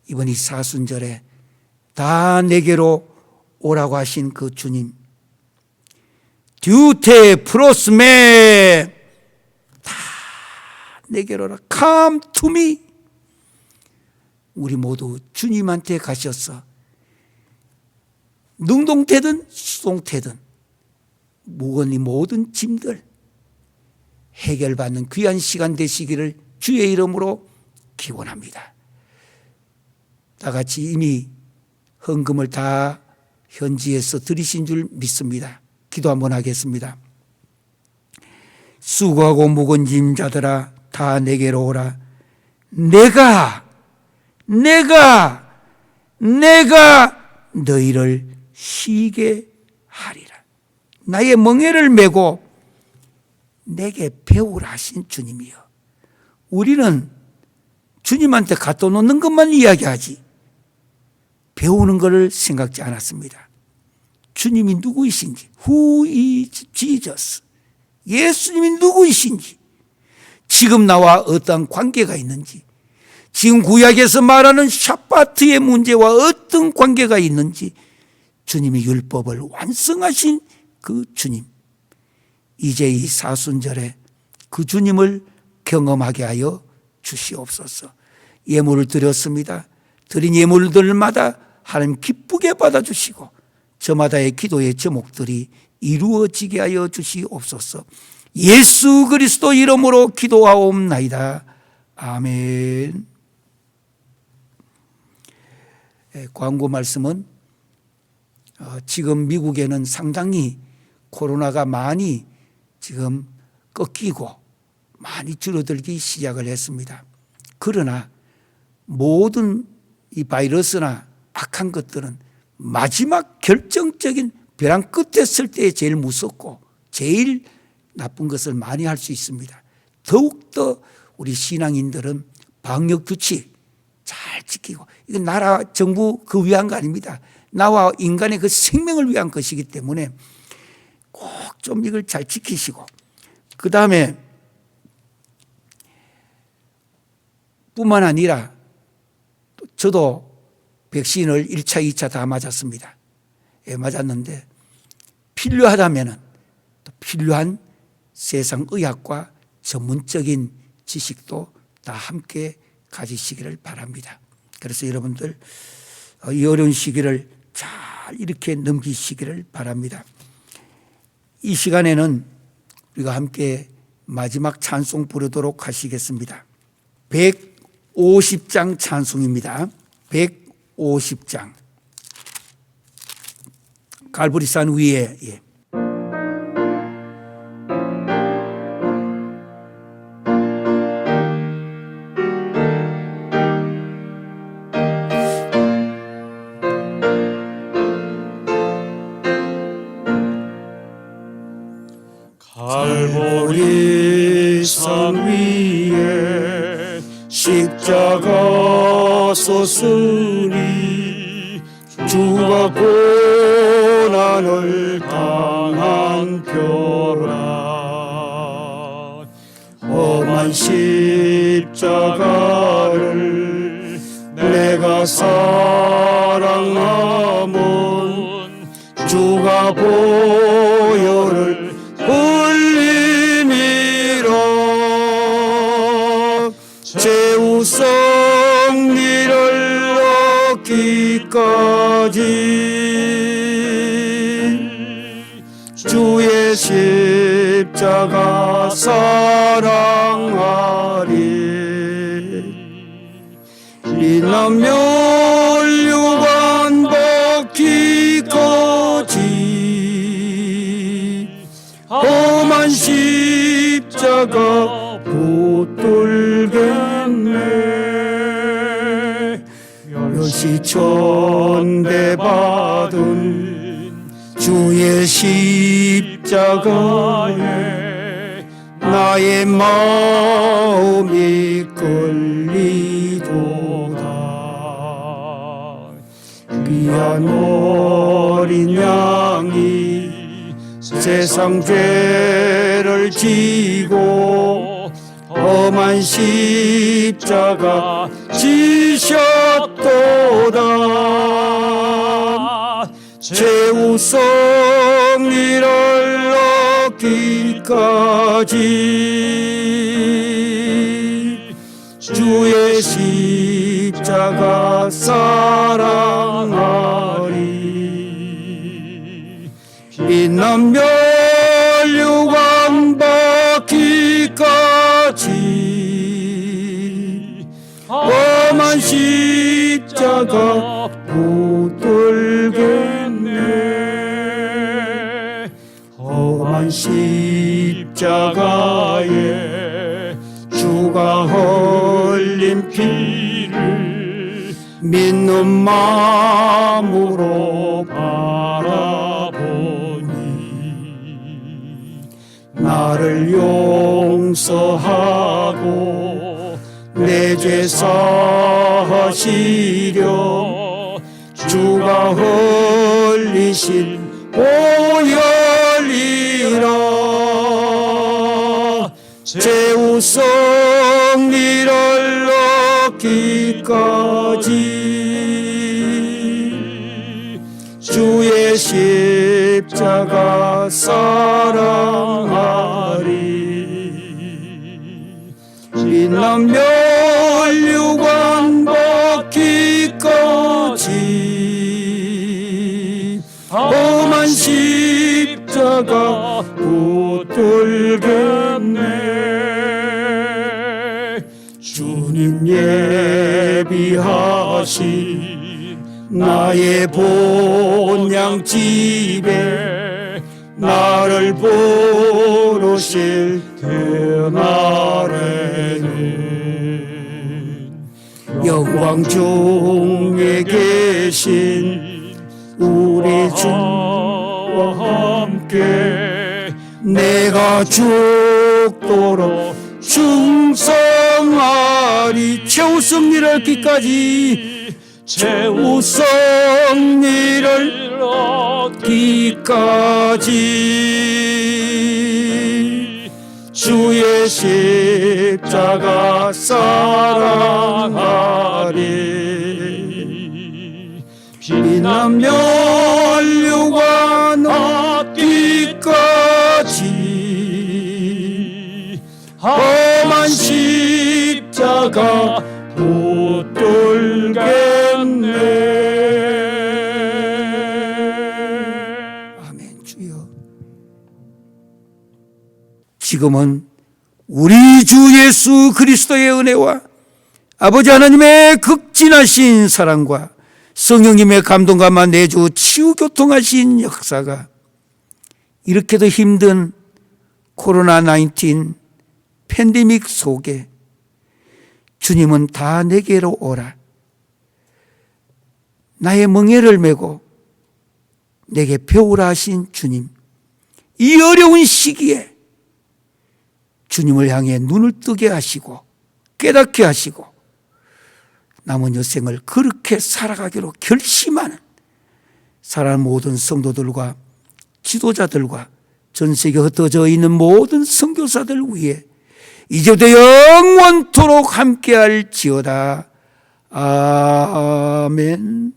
S1: 이번 이 사순절에 다 내게로 오라고 하신 그 주님, 듀테 프로스메, 다 내게로 오라. Come to me. 우리 모두 주님한테 가셔서 능동태든 수동태든 무거운 모든 짐들 해결받는 귀한 시간 되시기를 주의 이름으로 기원합니다. 다 같이 이미 헌금을 다 현지에서 드리신 줄 믿습니다. 기도 한번 하겠습니다. 수고하고 무거운 짐자들아 다 내게로 오라. 내가 너희를 쉬게 하리라. 나의 멍에를 메고 내게 배우라 하신 주님이여. 우리는 주님한테 갖다 놓는 것만 이야기하지 배우는 것을 생각지 않았습니다. 주님이 누구이신지, Who is Jesus? 예수님이 누구이신지, 지금 나와 어떤 관계가 있는지, 지금 구약에서 말하는 샤바트의 문제와 어떤 관계가 있는지, 주님이 율법을 완성하신 그 주님, 이제 이 사순절에 그 주님을 경험하게 하여 주시옵소서. 예물을 드렸습니다. 드린 예물들마다 하나님 기쁘게 받아주시고 저마다의 기도의 제목들이 이루어지게 하여 주시옵소서. 예수 그리스도 이름으로 기도하옵나이다. 아멘. 광고 말씀은 지금 미국에는 상당히 코로나가 많이 지금 꺾이고 많이 줄어들기 시작을 했습니다. 그러나 모든 이 바이러스나 악한 것들은 마지막 결정적인 벼랑 끝에 설 때 제일 무섭고 제일 나쁜 것을 많이 할 수 있습니다. 더욱더 우리 신앙인들은 방역 규칙 잘 지키고, 이건 나라 정부 그 위한 거 아닙니다. 나와 인간의 그 생명을 위한 것이기 때문에 꼭 좀 이걸 잘 지키시고, 그 다음에 뿐만 아니라 저도 백신을 1차, 2차 다 맞았습니다. 맞았는데 필요하다면 또 필요한 세상 의학과 전문적인 지식도 다 함께 가지시기를 바랍니다. 그래서 여러분들 이 어려운 시기를 잘 이렇게 넘기시기를 바랍니다. 이 시간에는 우리가 함께 마지막 찬송 부르도록 하시겠습니다. 150장 찬송입니다. 150장. 갈보리산 위에.
S2: 갈보리산 위에 십자가 섰으니 주가 고난을 당한 벼랑 험한 십자가를 내가 사랑하면 주가 보혈을 흘림이라 최후 승리를 얻기까지 주의 십자가 사랑하리. 이남 멸류관 받기까지 험한 십자가 붙들겠네. 멸시천대 받은 주의 십자가에 나의 마음이 끌리도다. 귀한 어린 양이 세상 죄를 지고 험한 십자가 지셨도다. 최우성 이를 얻기까지 주의 십자가 사랑하리. 빛난 멸류관 받기까지 험한 십자가 붙들겠네. 험한 십자가에 주가 흘린 피를 믿는 마음으로 바라보니 나를 용서하고 내 죄 사하시려 주가 흘리신 보혈이라. 최우성 이를 얻기까지 주의 십자가 사랑하리. 빛난 멸류관 받기까지 험한 십자가 붙들겠네. 주님 예비하신 나의 본향 집에 나를 부르실 그날에는 영광 중에 계신 우리 주와 함께 내가 죽도록 충성하리. 최우성 일을 얻기까지 최우성 일을 얻기까지 주의 십자가 사랑하리. 빛난 멸류관 얻기까지 험한 십자가 붙들겠네. 아멘. 주여, 지금은 우리 주 예수 그리스도의 은혜와 아버지 하나님의 극진하신 사랑과 성령님의 감동감화 내주 치유교통하신 역사가 이렇게도 힘든 코로나19 팬데믹 속에 주님은 다 내게로 오라. 나의 멍에를 메고 내게 배우라 하신 주님, 이 어려운 시기에 주님을 향해 눈을 뜨게 하시고 깨닫게 하시고 남은 여생을 그렇게 살아가기로 결심하는 사랑하는 모든 성도들과 지도자들과 전 세계에 흩어져 있는 모든 선교사들 위해 이제부터 영원토록 함께할지어다. 아멘.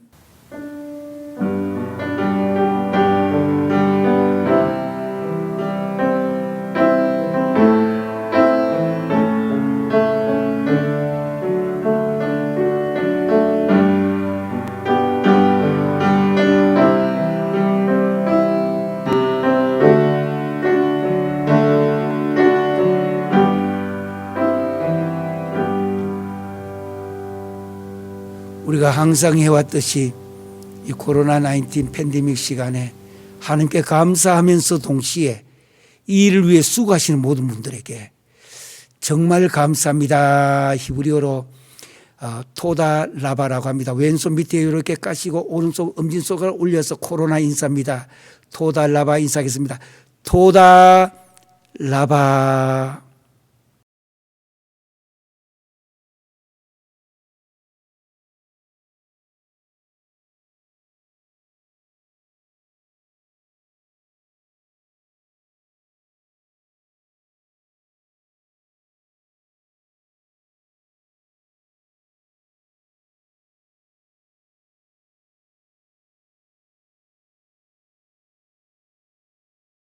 S2: 우리가 항상 해왔듯이 이 코로나19 팬데믹 시간에 하나님께 감사하면서 동시에 이 일을 위해 수고하시는 모든 분들에게 정말 감사합니다. 히브리어로 토다 라바라고 합니다. 왼손 밑에 이렇게 까시고 오른손 엄지손가락 올려서 코로나 인사입니다. 토다 라바 인사하겠습니다. 토다 라바.